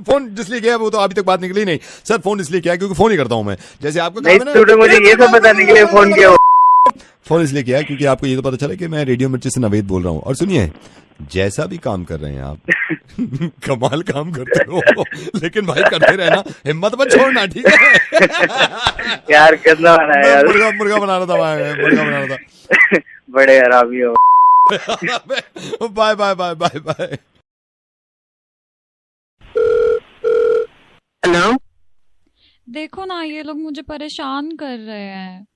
फोन जिसलिए किया वो तो अभी तक बात निकली नहीं सर। फोन इसलिए किया क्योंकि फोन ही करता हूं मैं, जैसे आपको नहीं, तूने मुझे ये सब बताने के लिए फोन किया? फोन इसलिए किया क्योंकि आपको ये तो पता चला कि मैं रेडियो मिर्ची से नवेद बोल रहा हूँ। और सुनिए, जैसा भी काम कर रहे हैं आप कमाल काम करते हो, लेकिन भाई करते रहना, हिम्मत मत छोड़ना, ठीक है? यार कितना बना है यार। मुर्गा बना रहा था मैं, मुर्गा बना रहा था। बड़े हरामी हो। Bye bye bye bye bye. देखो ना, ये लोग मुझे परेशान कर रहे हैं।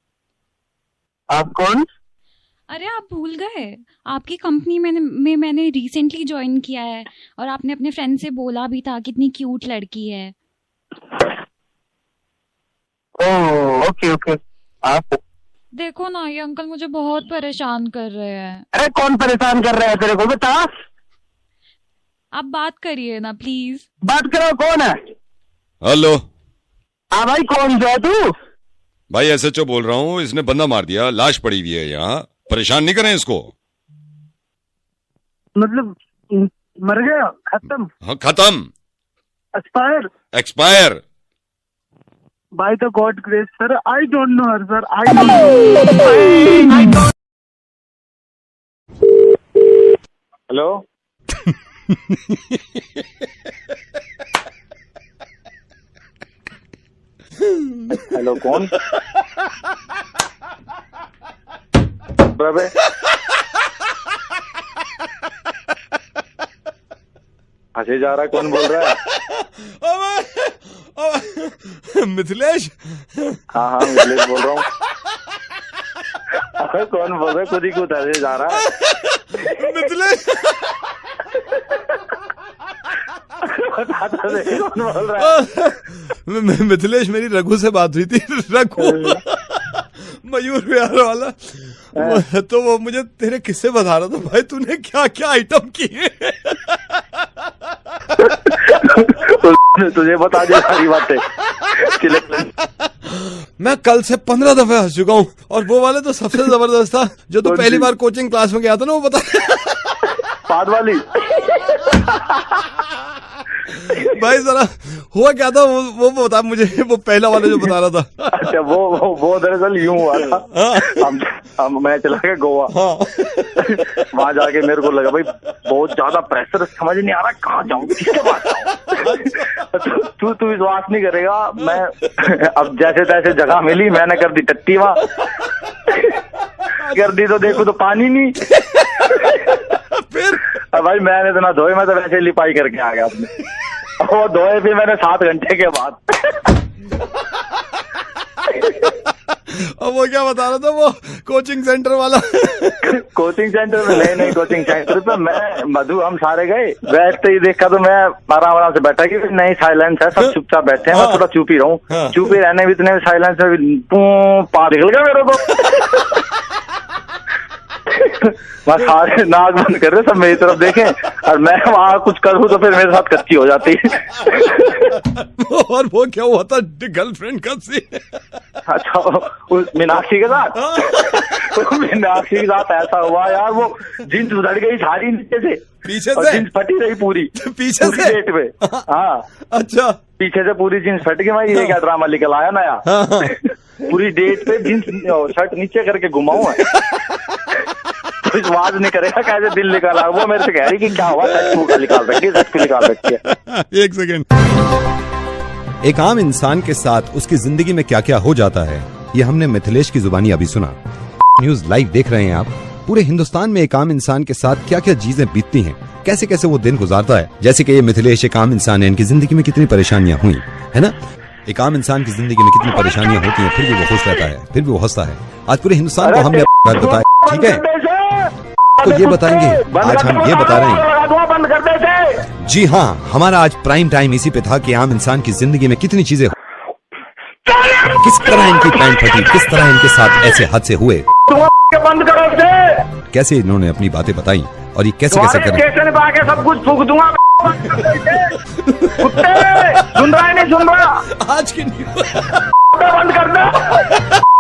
आप कौन? अरे आप भूल गए, आपकी कंपनी में मैंने रिसेंटली ज्वाइन किया है और आपने अपने फ्रेंड से बोला भी था कितनी क्यूट लड़की है। Oh okay okay. आप देखो ना, ये अंकल मुझे बहुत परेशान कर रहे हैं। अरे कौन परेशान कर रहा है तेरे को, बता। आप बात करिए ना प्लीज। बात करो, कौन है? हेलो। हाँ भाई, कौन है तू? भाई एसएचओ बोल रहा हूँ, इसने बंदा मार दिया, लाश पड़ी हुई है यहाँ, परेशान नहीं करें इसको। मतलब मर गया, खत्म? हाँ खत्म, expire by the God grace sir. I don't no her sir, I don't no. Hello. Hello कौन? हंसे जा रहा है, कौन बोल रहा है? मिथिलेश। हाँ हाँ मिथिलेश बोल रहा हूँ। अरे कौन बोल रहा है? खुद ही खुद हंसे जा रहा है। मिथिलेश। कौन बोल रहा है? मिथिलेश, मेरी रघु से बात हुई थी। रघु मयूर विहार वाला, तो वो मुझे तेरे किस्से बता रहा था। भाई तूने क्या क्या आइटम किए? तुझे बता दिया सारी बातें। मैं कल से 15 दफे हंस चुका हूँ और वो वाले तो सबसे जबरदस्त था जो तू पहली बार कोचिंग क्लास में गया था ना, वो बता। पाद वाली। भाई जरा हुआ क्या था वो बता मुझे, वो पहला वाला जो बता रहा था। अच्छा वो दरअसल यूं हुआ था। मैं चला गया गोवा। वहां जाके मेरे को लगा भाई बहुत ज्यादा प्रेशर, समझ नहीं आ रहा कहाँ जाऊँ, किसके पास जाऊँ। तू विश्वास नहीं करेगा, मैं अब जैसे तैसे जगह मिली, मैंने कर दी टट्टी वहां। कर दी तो देखो तो पानी नहीं। फिर भाई मैंने तो ना धोए, मैं तो वैसे लिपाई करके आ गया अपने। वो धोए भी मैंने 7 घंटे के बाद। अब वो क्या बता रहा था, वो कोचिंग सेंटर वाला? कोचिंग सेंटर में नहीं, कोचिंग सेंटर पे मैं मधु हम सारे गए। बैठते ही देखा तो मैं आराम से बैठा कि नहीं साइलेंस है, सब चुपचाप बैठे हैं। मैं थोड़ा चुप ही रहूं, चुप ही रहने भी इतने साइलेंस में पा निकल गया मेरे को। वहाँ सारे नाक बंद कर रहे, सब मेरी तरफ देखें, और मैं वहाँ कुछ करूँ तो फिर मेरे साथ कच्ची हो जाती। और वो क्या हुआ था गर्लफ्रेंड का सीन? अच्छा उस मीनाक्षी के साथ? मीनाक्षी के साथ ऐसा हुआ यार, वो जींस उधड़ गई सारी नीचे से, पीछे से जींस फटी रही पूरी, पीछे पूरी से डेट पे। हाँ अच्छा, पीछे से पूरी जींस फट गई। भाई ये क्या ड्रामा निकल आया नया। पूरी डेट पे जींस शर्ट नीचे करके घुमाऊं है। कुछ आवाज नहीं करेगा, कैसे दिल निकाला। वो मेरे से कह रही कि क्या हुआ, सच निकाल सकती है, सच निकाल सकती है। एक सेकंड। एक आम इंसान के साथ उसकी जिंदगी में क्या क्या हो जाता है, ये हमने मिथिलेश की जुबानी अभी सुना। न्यूज लाइव देख रहे हैं आप। पूरे हिंदुस्तान में एक आम इंसान के साथ क्या क्या चीजें बीतती हैं, कैसे कैसे वो दिन गुजारता है। जैसे कि ये मिथिलेश एक आम इंसान है, इनकी जिंदगी में कितनी परेशानियां हुई है ना। एक आम इंसान की जिंदगी में कितनी परेशानियां होती हैं, फिर भी वो खुश रहता है, फिर भी वो हंसता है। आज पूरे हिंदुस्तान को हमने बात बताई, ठीक है, तो ये बताएंगे, आज हम ये बता रहे हैं। जी हाँ, हमारा आज प्राइम टाइम इसी पे था कि आम इंसान की जिंदगी में कितनी चीजें, किस तरह इनकी पैंट फटी, किस तरह इनके साथ ऐसे हादसे हुए, बंद करो, कैसे इन्होंने अपनी बातें बताई और ये कैसे कैसे करें। स्टेशन पे आके सब कुछ फूक दूंगा। कुत्ते सुन रहा है, नहीं सुन रहा? आज की बंद कर दो,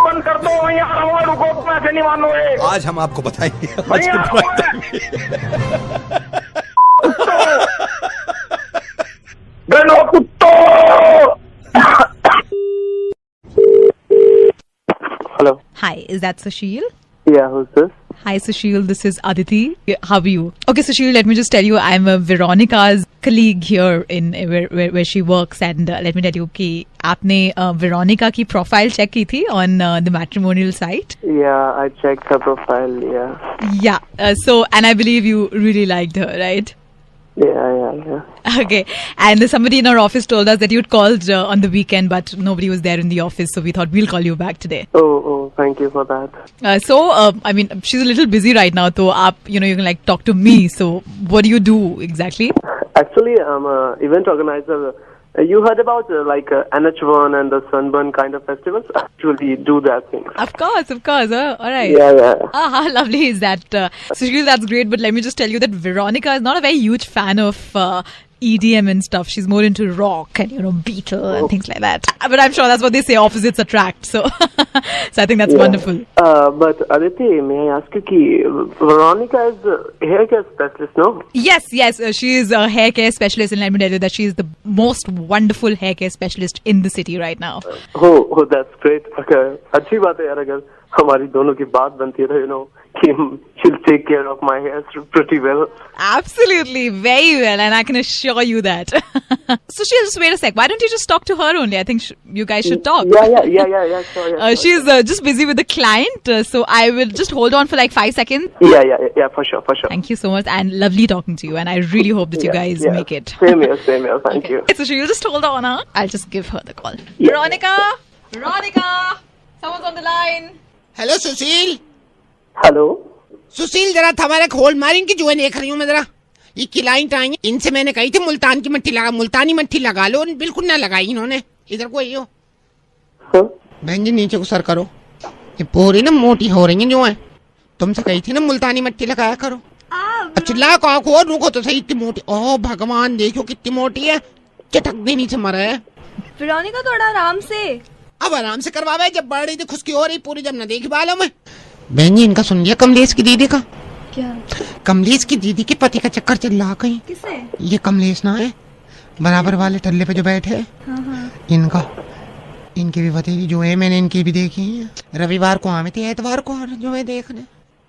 बंद कर दो। वहीं आ रहा हूँ, रुको, तुम ऐसे नहीं मानोगे। आज हम आपको बताएंगे आज के कुत्तो। Hello. Hi, is that Sushil? Yeah, who's this? Hi, Sushil. This is Aditi. How are you? Okay, Sushil. Let me just tell you, I'm Veronica's colleague here in where she works, and let me tell you कि आपने Veronica की profile check की थी on the matrimonial site. Yeah, I checked her profile. Yeah. Yeah. So, and I believe you really liked her, right? Yeah. Okay. And somebody in our office told us that you'd called on the weekend, but nobody was there in the office, so we thought we'll call you back today. Oh, thank you for that. I mean, she's a little busy right now, so you can like talk to me. So what do you do exactly? Actually, I'm an event organizer. You heard about NH1 and the Sunburn kind of festivals? I actually do that thing. Of course. All right. Yeah. How lovely is that? Sushil, that's great. But let me just tell you that Veronica is not a very huge fan of EDM and stuff. She's more into rock and, Beatle and things like that. But I'm sure that's what they say, opposites attract. So I think that's wonderful. But Aditi, may I ask you, Veronica is a hair care specialist, no? Yes. She is a hair care specialist, and let me tell you that she is the most wonderful hair care specialist in the city right now. Oh, that's great. Okay. अच्छी बात है यार, अगर हमारी दोनों की बात बनती रहे, she'll take care of my hair pretty well. Absolutely, very well, and I can assure you that. So she'll just wait a sec. Why don't you just talk to her only? I think you guys should talk. Yeah, sure. She's just busy with the client, so I will just hold on for like 5 seconds. Yeah, for sure. Thank you so much, and lovely talking to you, and I really hope that you guys make it. Same here, thank you. So she'll just hold on, huh? I'll just give her the call. Veronica, someone's on the line. Hello Sushil. Hello Sushil, जरा हमारा खोल मारिंग की जुए देख रही हूँ मैं जरा। ये क्लाइंट आई, इनसे मैंने कही थी मुल्तानी मट्टी लगा लो, बिल्कुल ना लगाई इन्होंने। इधर को आइयो। बहन जी नीचे को सर करो, ये पूरी ना मोटी हो रही है जो है। तुमसे कही थी ना मुल्तानी मट्टी लगाया करो। अब चिल्ला को रुको तो सही, इतनी मोटी। ओह भगवान, देखो कितनी मोटी है, चटक देनी से मरा है। वेरोनिका थोड़ा आराम से। अब आराम से करवावे, जब बढ़ रही थी खुशकी हो रही पूरी, जब न देख बालों में। बहन जी इनका सुन लिया कमलेश की दीदी का? क्या? कमलेश की दीदी के पति का चक्कर चल रहा कहीं। किसे? ये कमलेश ना है, बराबर वाले टल्ले पे जो बैठे है। हाँ। इनकी भी भतीजी जो है, मैंने इनकी भी देखी है। रविवार को आए थे, एतवार को जो है देखने।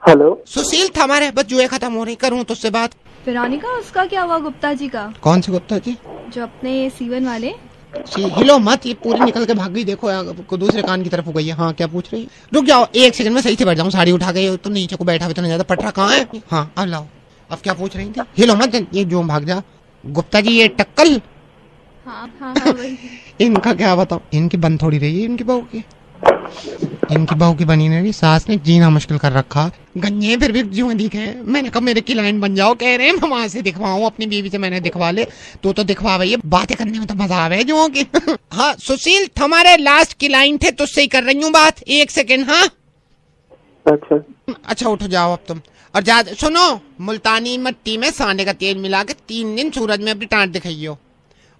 हेलो सुशील था हमारे, बस जुए खत्म हो रही, करूँ तुझसे बात। वेरोनिका, उसका क्या हुआ गुप्ता जी का? कौन से गुप्ता जी? जो अपने सीवन वाले। हिलो मत, ये पूरी निकल के भाग गई। देखो दूसरे कान की तरफ हो गई है। हाँ क्या पूछ रही है? रुक जाओ 1 सेकंड में सही से बैठ जाऊँ, साड़ी उठा गई तो नीचे को बैठा हुआ तो नहीं ज्यादा। पटरा कहाँ है? हाँ अब लाओ। अब क्या पूछ रही थी? हिलो मत, ये जो भाग जा। गुप्ता जी ये टक्कल। हाँ वही। इनका क्या बताओ, इनकी बन थोड़ी रही है, इनकी बहू की बनी नहीं। सास ने जीना मुश्किल कर रखा। गन्ने फिर भी जो दिखे। मैंने कहा मेरे क्लाइंट बन जाओ, कह रहे हैं मैं वहां से दिखवाऊं, अपनी बीवी से मैंने दिखवा ले। तो दिखवा भैया, बातें करने में तो मजा आवे जो की। हाँ सुशील, हमारे लास्ट क्लाइंट थे, तुझसे ही कर रही हूँ बात। 1 सेकंड। हाँ अच्छा उठ जाओ अब तुम। और ज्यादा सुनो, मुल्तानी मट्टी में सांडे का तेल मिला के 3 दिन सूरज में अपनी टांट दिखाइयो।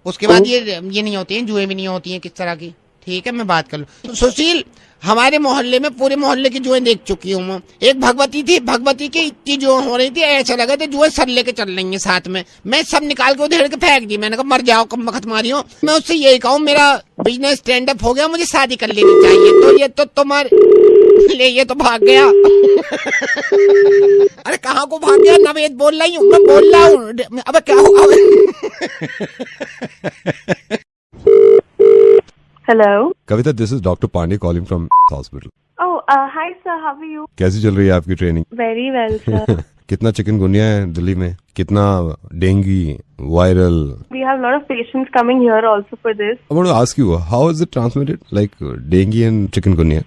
उसके बाद ये नहीं होती है, जुए भी नहीं होती है किस तरह की। ठीक है, मैं बात कर लूँ। सुशील, हमारे मोहल्ले में पूरे मोहल्ले की जुएं देख चुकी हूँ मैं। एक भगवती थी, भगवती की इतनी जुए हो रही थी, ऐसा लगा था जुए सर लेके चल रही है साथ में। मैं सब निकाल के उधेड़ के फेंक दी। मैंने कहा मर जाओ, कम वक्त मारी हो। मैं उससे यही कहूँ, मेरा बिजनेस स्टैंड अप हो गया, मुझे शादी कर लेनी चाहिए। तो ये तो तुम्हारे ले, ये तो भाग गया। अरे कहाँ को भाग गया? नवेद बोल रही हूँ, मैं बोल रहा हूँ। अब क्या होगा? Hello. Kavita, this is Dr. Pandey calling from hospital. Oh, hi sir, how are you? कैसी चल रही है आपकी ट्रेनिंग? Very well, sir. कितना चिकनगुनिया है दिल्ली में? कितना dengue, viral? We have a lot of patients coming here also for this. I want to ask you, how is it transmitted? Like dengue and chikungunya?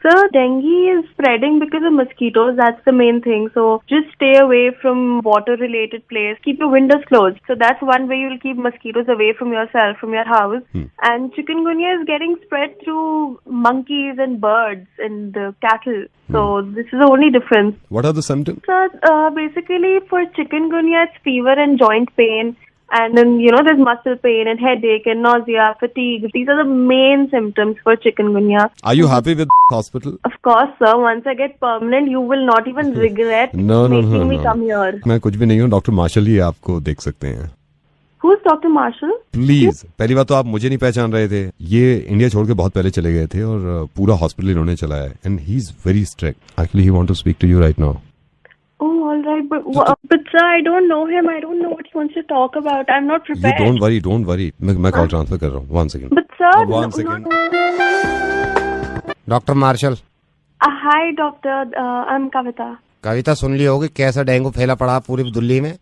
Sir, dengue is spreading because of mosquitoes. That's the main thing. So just stay away from water-related place. Keep your windows closed. So that's one way you'll keep mosquitoes away from yourself, from your house. And chikungunya is getting spread through monkeys and birds and the cattle. So this is the only difference. What are the symptoms? Sir, basically for chikungunya, it's fever and joint pain. And then, there's muscle pain and headache and nausea, fatigue. These are the main symptoms for chikungunya. Are you happy with hospital? Of course, sir. Once I get permanent, you will not even regret making me come here. मैं कुछ भी नहीं हूँ, doctor martial ही आपको देख सकते हैं। Who's Dr. Marshall? Please, पहली बात तो आप मुझे नहीं पहचान रहे थे। ये इंडिया छोड़ के बहुत पहले चले गए थे और पूरा हॉस्पिटल इन्होंने चलाया है। And he is very strict. Actually he want to speak to you right now. Oh, all right, but sir, I don't know him. I don't know what he wants to talk about. I'm not prepared. You don't worry. मैं call transfer कर रहा हूँ। 1 second. But sir, one second. Doctor Marshall. Hi, doctor. I'm Kavita. Kavita, सुन ली होगी कैसा dengue फैला पड़ा पूरी दिल्ली में?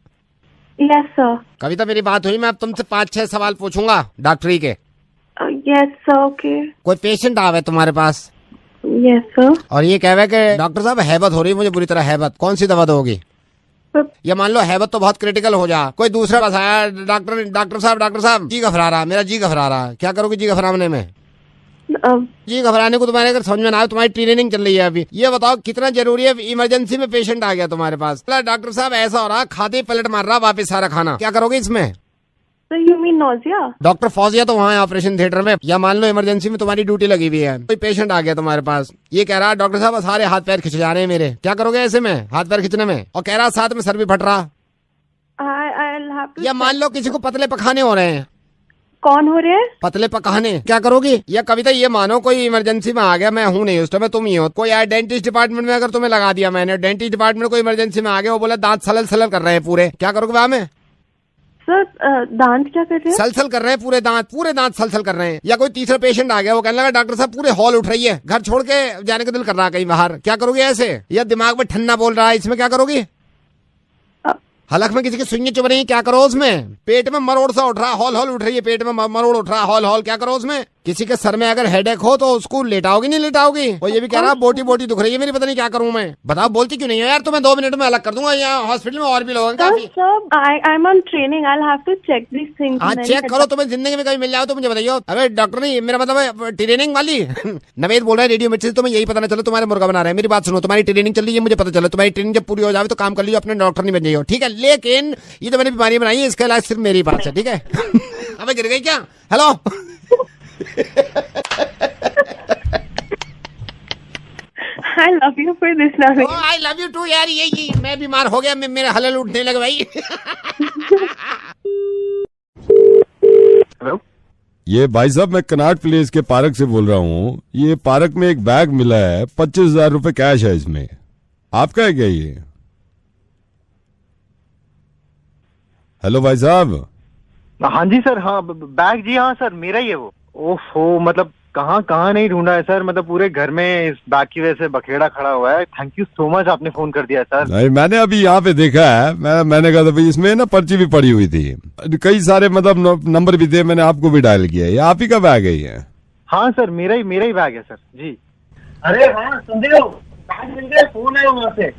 Yes, sir. कविता मेरी बात हुई, मैं अब तुमसे 5-6 सवाल पूछूंगा डॉक्टरी के। Yes, sir. Okay. कोई पेशेंट आवे तुम्हारे पास Yes, sir. और ये कहवे कि डॉक्टर साहब हैबत हो रही है मुझे बुरी तरह, हैबत, कौन सी दवा दोगी? ये मान लो हैबत तो बहुत क्रिटिकल हो जा, कोई दूसरा पास आया, डॉक्टर साहब जी घबरा रहा, मेरा जी घबरा रहा, क्या करोगे जी घबराने में? जी घबराने को तुम्हारे अगर समझ में ना आए, तुम्हारी ट्रेनिंग चल रही है अभी, ये बताओ कितना जरूरी है, इमरजेंसी में पेशेंट आ गया तुम्हारे पास, डॉक्टर साहब ऐसा हो रहा, खाते ही पलट मार रहा वापिस सारा खाना, क्या करोगे इसमें? So you mean nausea? Doctor Fauzia तो वहाँ है ऑपरेशन थिएटर में, या मान लो इमरजेंसी में तुम्हारी ड्यूटी लगी हुई है, कोई पेशेंट आ गया तुम्हारे पास, ये कह रहा डॉक्टर साहब सारे हाथ पैर खिंच जा रहे हैं मेरे, क्या करोगे ऐसे में हाथ पैर खिंचने में? और कह रहा साथ में सर भी फट रहा। I'll have to. या मान लो किसी को पतले पखाने हो रहे हैं। कौन हो रहे हैं? पतले पकाने, क्या करोगी? या कविता ये मानो कोई इमरजेंसी में आ गया, मैं हूँ नहीं उस टाइम, तुम ही हो, कोई आया डेंटिस्ट डिपार्टमेंट में, अगर तुम्हें लगा दिया मैंने, डेंटिस्ट डिपार्टमेंट कोई इमरजेंसी में आ गया, वो बोला दांत सलल कर रहे हैं पूरे, क्या करोगे वहां में? सर दांत क्या कर रहे हैं? सलसल कर रहे हैं पूरे दांत सलसल कर रहे हैं। या कोई तीसरा पेशेंट आ गया, वो कहने लगा डॉक्टर साहब पूरे हॉल उठ रही है, घर छोड़ के जाने का दिल कर रहा है कहीं बाहर, क्या करोगे ऐसे? या दिमाग में ठन्ना बोल रहा है, इसमें क्या करोगी? हलक में किसी की सुइयां चुभ रही है, क्या करो उसमें? पेट में मरोड़ सा उठ रहा, हॉल उठ रही है, पेट में मरोड़ उठ रहा, हॉल, क्या करो उसमें? किसी के सर में अगर हेडेक हो तो उसको लेटाओगी नहीं लेटाओगी? और ये भी कह रहा बोटी दुख रही है मेरी, पता नहीं क्या करूं मैं, बताओ बोलती क्यों नहीं है यार? तुम्हें 2 मिनट में अलग कर दूंगा, यहाँ हॉस्पिटल में और भी लोग काफी। I'm on training. I'll have to check these things. हाँ चेक करो, तुम्हें जिंदगी में कभी मिल जाओ तो मुझे बताइए। अरे डॉक्टर नहीं, मेरा मतलब ट्रेनिंग वाली नवेद बोल रहा है रेडियो मिर्ची से, तुम्हें यही पता ना चलो तुम्हारे मुर्गा बना रहे हैं। मेरी बात सुनो, तुम्हारी ट्रेनिंग चल रही है, मुझे पता चलो, तुम्हारी ट्रेनिंग जब पूरी हो जाए तो काम कर लीजिए, अपने डॉक्टर नहीं बन जाइए, ठीक है? लेकिन ये तो मैंने बीमारी बनाई है, इसका इलाज सिर्फ मेरी पास है, ठीक है? अबे गिर गई क्या? Hello I love you for this, Naveen. Oh, I love you too यार, ये मैं बीमार हो गया, मेरे हलल उठने लगे भाई। हेलो, ये भाई साहब मैं कनाट प्लेस के पार्क से बोल रहा हूँ। ये पार्क में एक बैग मिला है, 25,000 रुपए कैश है इसमें, आपका है क्या ये? हेलो भाई साहब। हाँ जी सर, हाँ बैग जी, हाँ सर मेरा ही है वो। ओफो, मतलब कहाँ नहीं ढूंढा है सर, मतलब पूरे घर में इस बैग की वजह से बखेड़ा खड़ा हुआ है। थैंक यू सो मच, आपने फोन कर दिया सर। नहीं, मैंने अभी यहाँ पे देखा है, मैंने कहा था भाई इसमें ना पर्ची भी पड़ी हुई थी, कई सारे मतलब नंबर भी थे, मैंने आपको भी डायल किया, ये आप ही का बैग है ये? हाँ सर, मेरा ही बैग है सर जी। अरे हाँ संदेह, बैग मिल गया, फोन है वहाँ से।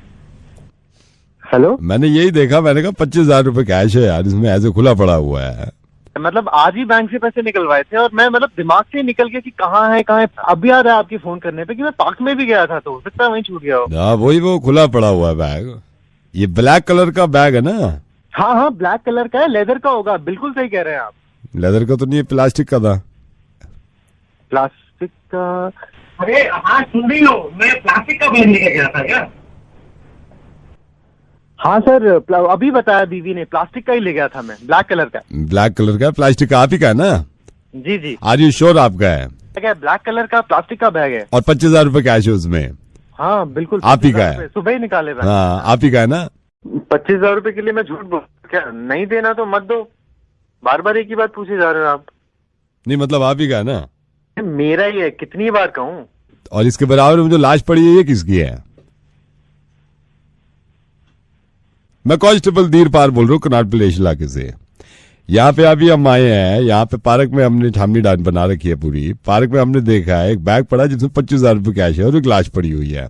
हेलो, मैंने यही देखा, मैंने कहा 25,000 रुपए कैश है यार, इसमें ऐसे खुला पड़ा हुआ है। मतलब आज ही बैंक से पैसे निकलवाए थे और मैं मतलब दिमाग से निकल गया कि कहाँ है। अभी याद है आपकी फोन करने पे कि मैं पार्क में भी गया था, तो हो सकता है वहीं छूट गया हो। हाँ वही, वो खुला पड़ा हुआ है बैग। ये ब्लैक कलर का बैग है ना? हाँ ब्लैक कलर का है, लेदर का होगा, बिल्कुल सही कह रहे हैं आप। लेदर का तो नहीं है, प्लास्टिक का था। प्लास्टिक का? अरे हाँ सुन रही हो, मैं प्लास्टिक का बैग लेके गया था क्या? हाँ सर, अभी बताया बीवी ने, प्लास्टिक का ही ले गया था मैं, ब्लैक कलर का। ब्लैक कलर का प्लास्टिक का आप ही का है ना? जी जी। आर यू श्योर आपका है? ब्लैक कलर का प्लास्टिक का बैग है। और 25,000 रुपए कैश है उसमें? हाँ बिल्कुल, आप ही का है? सुबह ही निकाले बैग। हाँ आप ही का है ना? 25,000 रुपए के लिए मैं झूठ बोल क्या? नहीं देना तो मत दो, बार बार एक ही बात पूछे जा रहे हो आप। नहीं मतलब आप ही का है ना? मेरा ही है, कितनी बार कहूँ? और इसके बराबर में जो लाश पड़ी है ये किसकी है? मैं कांस्टेबल धीरपाल बोल रहा हूँ कनाट प्लेस इलाके से। यहाँ पे अभी हम आए हैं, यहाँ पे पार्क में हमने छावनी डाल बना रखी है पूरी। पार्क में हमने देखा है एक बैग पड़ा जिसमें 25,000 रुपए कैश है और एक लाश पड़ी हुई है।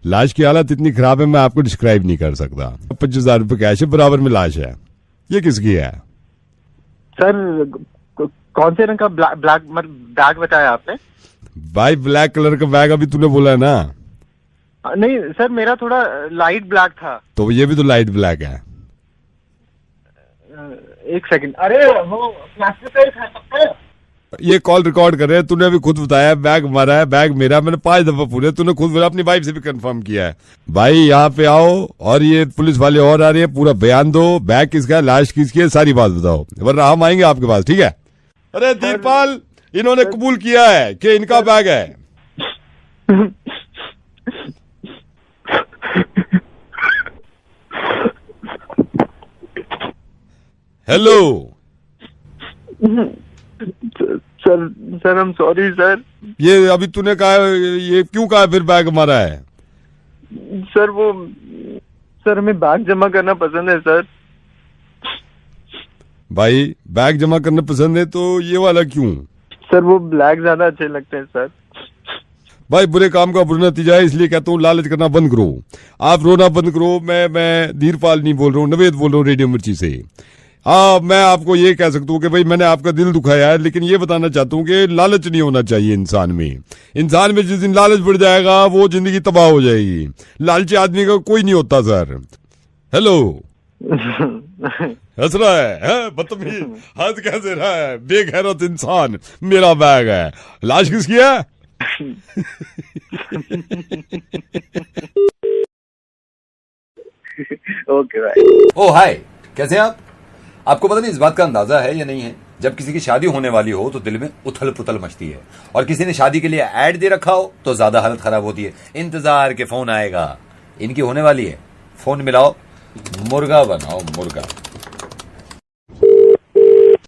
लाश की हालत इतनी खराब है मैं आपको डिस्क्राइब नहीं कर सकता। 25,000 रुपए कैश है, बराबर में लाश है, ये किसकी है? सर कौन से रंग का ब्लैक बैग बताया आपने? भाई ब्लैक कलर का बैग अभी तूने बोला है ना? नहीं सर, मेरा थोड़ा लाइट ब्लैक था। तो ये भी तो लाइट ब्लैक है। एक सेकंड, अरे वो प्लास्टिक का ही था सबका। ये कॉल रिकॉर्ड कर रहे हैं, तूने अभी खुद बताया बैग हमारा है, बैग मेरा, मैंने 5 दफा पूछा, तूने खुद बोला, अपनी वाइफ से भी कंफर्म किया है। भाई यहाँ पे आओ और ये पुलिस वाले और आ रहे हैं, पूरा बयान दो, बैग किसका है, लाश किसकी है, सारी बात बताओ, वरना हम आएंगे आपके पास, ठीक है? अरे धीरपाल, इन्होंने कबूल किया है कि इनका बैग है। Hello sir, I'm sorry sir. ये अभी तूने कहा, ये क्यों कहा फिर बैग हमारा है? सर वो, सर हमें बैग जमा करना पसंद है सर। भाई बैग जमा करना पसंद है तो ये वाला क्यों? सर वो ब्लैक ज्यादा अच्छे लगते हैं सर। भाई बुरे काम का बुरा नतीजा है, इसलिए कहता हूँ लालच करना बंद करो, आप रोना बंद करो। मैं धीरपाल नहीं बोल रहा हूँ, नवेद बोल रहा हूँ रेडियो मिर्ची से। हाँ, मैं आपको ये कह सकता हूँ कि भाई मैंने आपका दिल दुखाया है, लेकिन ये बताना चाहता हूँ कि लालच नहीं होना चाहिए इंसान में। इंसान में जिस दिन लालच बढ़ जाएगा वो जिंदगी तबाह हो जाएगी। लालची आदमी का कोई नहीं होता सर। हेलो हंस रहा है बदतमीज, हंस कैसे रहा है बेगैरत इंसान। मेरा बैग है, लाश किसकी है? ओके भाई। ओ हाय, कैसे हैं आप? आपको पता नहीं इस बात का अंदाजा है या नहीं है, जब किसी की शादी होने वाली हो तो दिल में उथल पुथल मचती है, और किसी ने शादी के लिए ऐड दे रखा हो तो ज्यादा हालत खराब होती है। इंतजार के फोन आएगा, इनकी होने वाली है, फोन मिलाओ, मुर्गा बनाओ मुर्गा।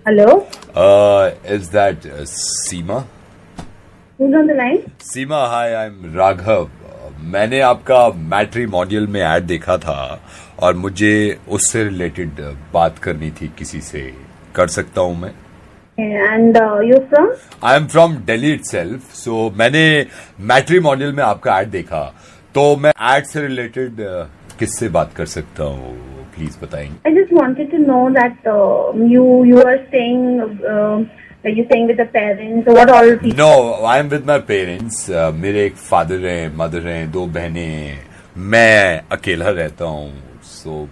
Hello, is that Seema? Who's on the line? Seema, hi, I M Raghav. मैंने आपका मैट्रिमोनियल में ऐड देखा था और मुझे उससे रिलेटेड बात करनी थी किसी से, कर सकता हूं मैं? And you're from? I am from Delhi itself. सो मैंने मैट्रिमोनियल में आपका ऐड देखा, तो मैं ऐड से रिलेटेड किससे बात कर सकता हूँ, प्लीज बताएंगे? I just wanted to know that you are staying. Are you staying with the parents? What all? No, I am with my parents. मेरे एक फादर हैं, मदर हैं, 2 बहनें हैं, मैं अकेला रहता हूँ। सो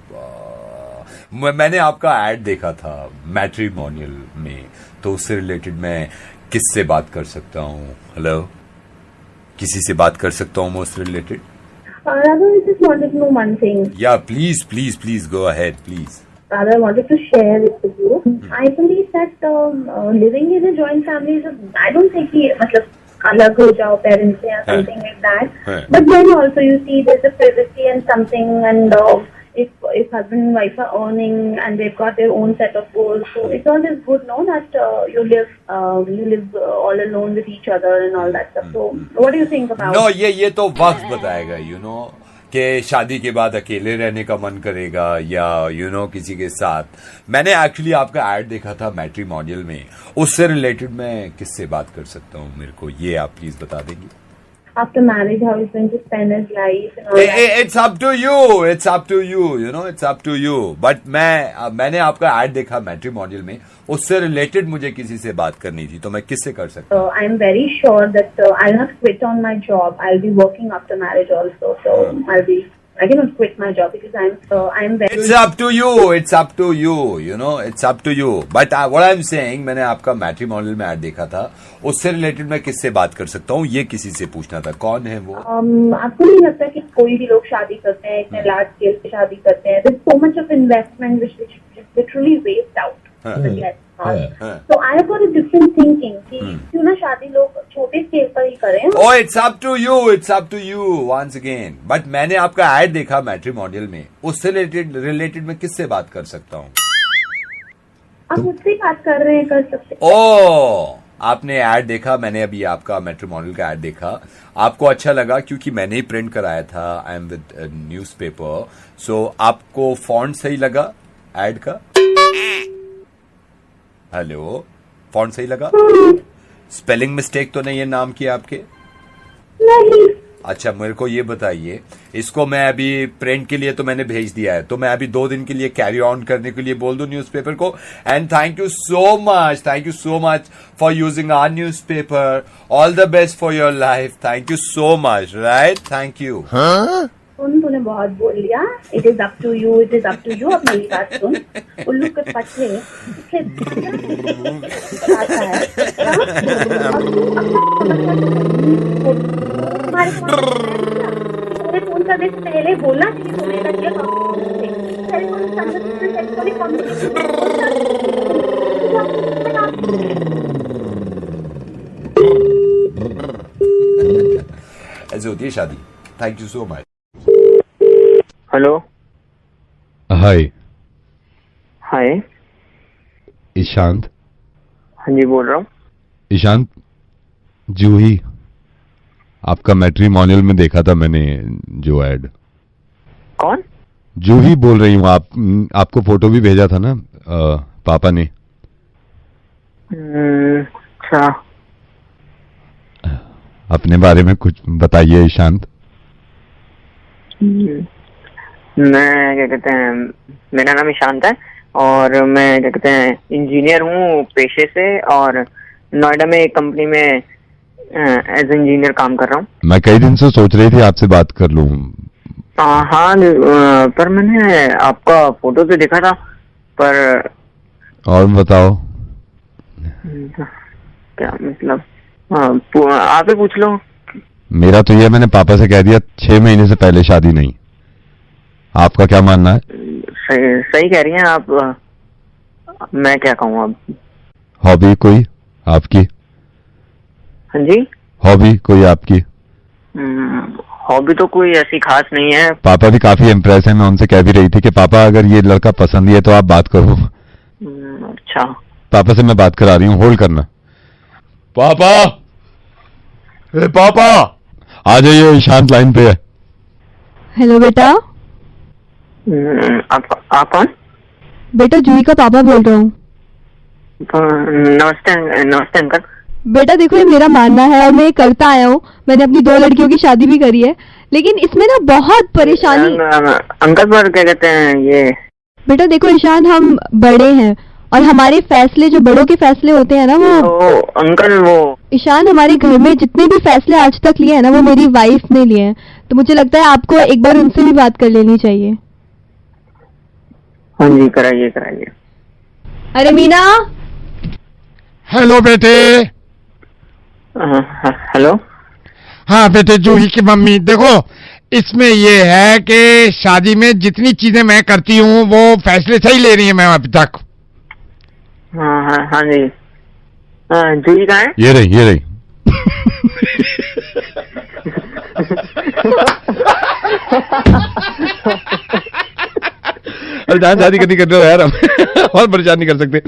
मैंने आपका ऐड देखा था मैट्रिमोनियल में, तो उससे रिलेटेड मैं किससे बात कर सकता हूँ? हेलो, किसी से बात कर सकता हूँ मैं उससे related? Rather, I just wanted to know one thing. Yeah, please go ahead, please. Rather, I wanted to share it with you. I believe that living in a joint family is, I don't think कि मतलब अलग हो जाओ parents से या something like that. But then also you see there's a privacy and something, and if husband and wife are earning and they've got their own set of goals, so it's always good, no, that you live all alone with each other and all that stuff. So what do you think about? No, ये तो वक्त बताएगा, you know, कि शादी के बाद अकेले रहने का मन करेगा या किसी के साथ। मैंने एक्चुअली आपका ऐड देखा था मैट्रिमोनियल में, उससे रिलेटेड मैं किससे बात कर सकता हूँ, मेरे को ये आप प्लीज बता देंगे? After marriage, how he's going to spend his life and all that. It's up to you, it's up to you. But मैंने आपका ऐड देखा मैट्रिमोनियल में, उससे रिलेटेड मुझे किसी से बात करनी थी, तो मैं किससे कर सकता हूँ? I'm very sure that I'll not quit on my job. I'll be working after marriage also. So I cannot quit my job because I'm very. It's up to you. It's up to you. It's up to you. But what I'm saying, मैंने आपका matrimonial में add देखा था, उससे related मैं किससे बात कर सकता हूँ, ये किसी से पूछना था। कौन है वो? आपको नहीं लगता कि कोई भी लोग शादी करते हैं, इतने लार्ज स्केल पे शादी करते हैं, there's so much of investment which literally waste out. So I have got a different thinking कि क्यों ना शादी लोग छोटे स्केल पर ही करें। Oh, it's up to you once again. But मैंने आपका ऐड देखा मैट्रिमोनियल में, उससे रिलेटेड मैं किससे बात कर सकता हूँ? आप मुझसे बात कर रहे हैं, कर सकते। आपने ऐड देखा, मैंने अभी आपका मैट्रिमोनियल का ऐड देखा, आपको अच्छा लगा क्योंकि मैंने ही प्रिंट कराया था। आई एम विद न्यूज़पेपर, सो आपको फॉन्ट सही लगा ऐड का? हेलो, फॉन्ट सही लगा? स्पेलिंग मिस्टेक तो नहीं है नाम की आपके? नहीं। अच्छा, मेरे को ये बताइए, इसको मैं अभी प्रिंट के लिए तो मैंने भेज दिया है, तो मैं अभी 2 दिन के लिए कैरी ऑन करने के लिए बोल दूं न्यूज़पेपर को? And thank you so much for using our newspaper. All the best for your life. Thank you so much. Right, thank you. तूने बहुत बोल लिया। It is up to you. अब मेरी बात सुन। उल्लू के पट्टे मेरे फोन करने से पहले बोलना चाहिए तुम्हें लगे ऐसे होती है शादी। Thank you so much. Hello, hi. Ishant? हाँ जी, बोल रहा हूँ। ईशांत, जूही, आपका मैट्रिमोनियल में देखा था मैंने जो ऐड। कौन? जूही बोल रही हूँ। आपको फोटो भी भेजा था ना पापा ने। अच्छा, अपने बारे में कुछ बताइए ईशांत। मैं क्या कहते हैं, मेरा नाम ईशांत है और मैं क्या कहते हैं इंजीनियर हूँ पेशे से, और नोएडा में एक कंपनी में एज इंजीनियर काम कर रहा हूँ। मैं कई दिन से सोच रही थी आपसे बात कर लूं। हाँ, पर मैंने आपका फोटो तो देखा था, पर और बताओ क्या मतलब, आप ही पूछ लो। मेरा तो ये, मैंने पापा से कह दिया 6 महीने से पहले शादी नहीं। आपका क्या मानना है? सही कह रही हैं आप, मैं क्या कहूँ अब। हॉबी कोई आपकी? हाँ जी, हॉबी कोई आपकी? हॉबी तो कोई ऐसी खास नहीं है। पापा भी काफी इम्प्रेस है, मैं उनसे कह भी रही थी कि पापा अगर ये लड़का पसंद ही है तो आप बात करो। अच्छा, पापा से मैं बात करा रही हूँ, होल्ड करना। पापा, ए पापा, आ जाइए, ईशांत लाइन पे है। हेलो बेटा। आप कौन? बेटा जूही का पापा बोल रहा हूँ। नमस्ते अंकल। बेटा देखो, ये मेरा मानना है और मैं ये करता आया हूँ। मैंने अपनी 2 लड़कियों की शादी भी करी है, लेकिन इसमें ना बहुत परेशानी। अंकल पर क्या कहते हैं ये। बेटा देखो ईशान, हम बड़े हैं और हमारे फैसले, जो बड़ों के फैसले होते हैं ना, वो अंकल वो ईशान, हमारे घर में जितने भी फैसले आज तक लिए हैं ना, वो मेरी वाइफ ने लिए हैं। तो मुझे लगता है आपको एक बार उनसे भी बात कर लेनी चाहिए। हाँ जी, कराइए कराइए। अरे मीना। हेलो बेटे। हेलो। हाँ बेटे, जूही की मम्मी। देखो, इसमें ये है कि शादी में जितनी चीजें मैं करती हूँ वो फैसले सही ले रही है मैं अभी तक। हाँ जी। जूही कहाँ है? ये रही। अरे जहाँ शादी करनी कर रहे हो यार, हम और परेशान नहीं कर सकते।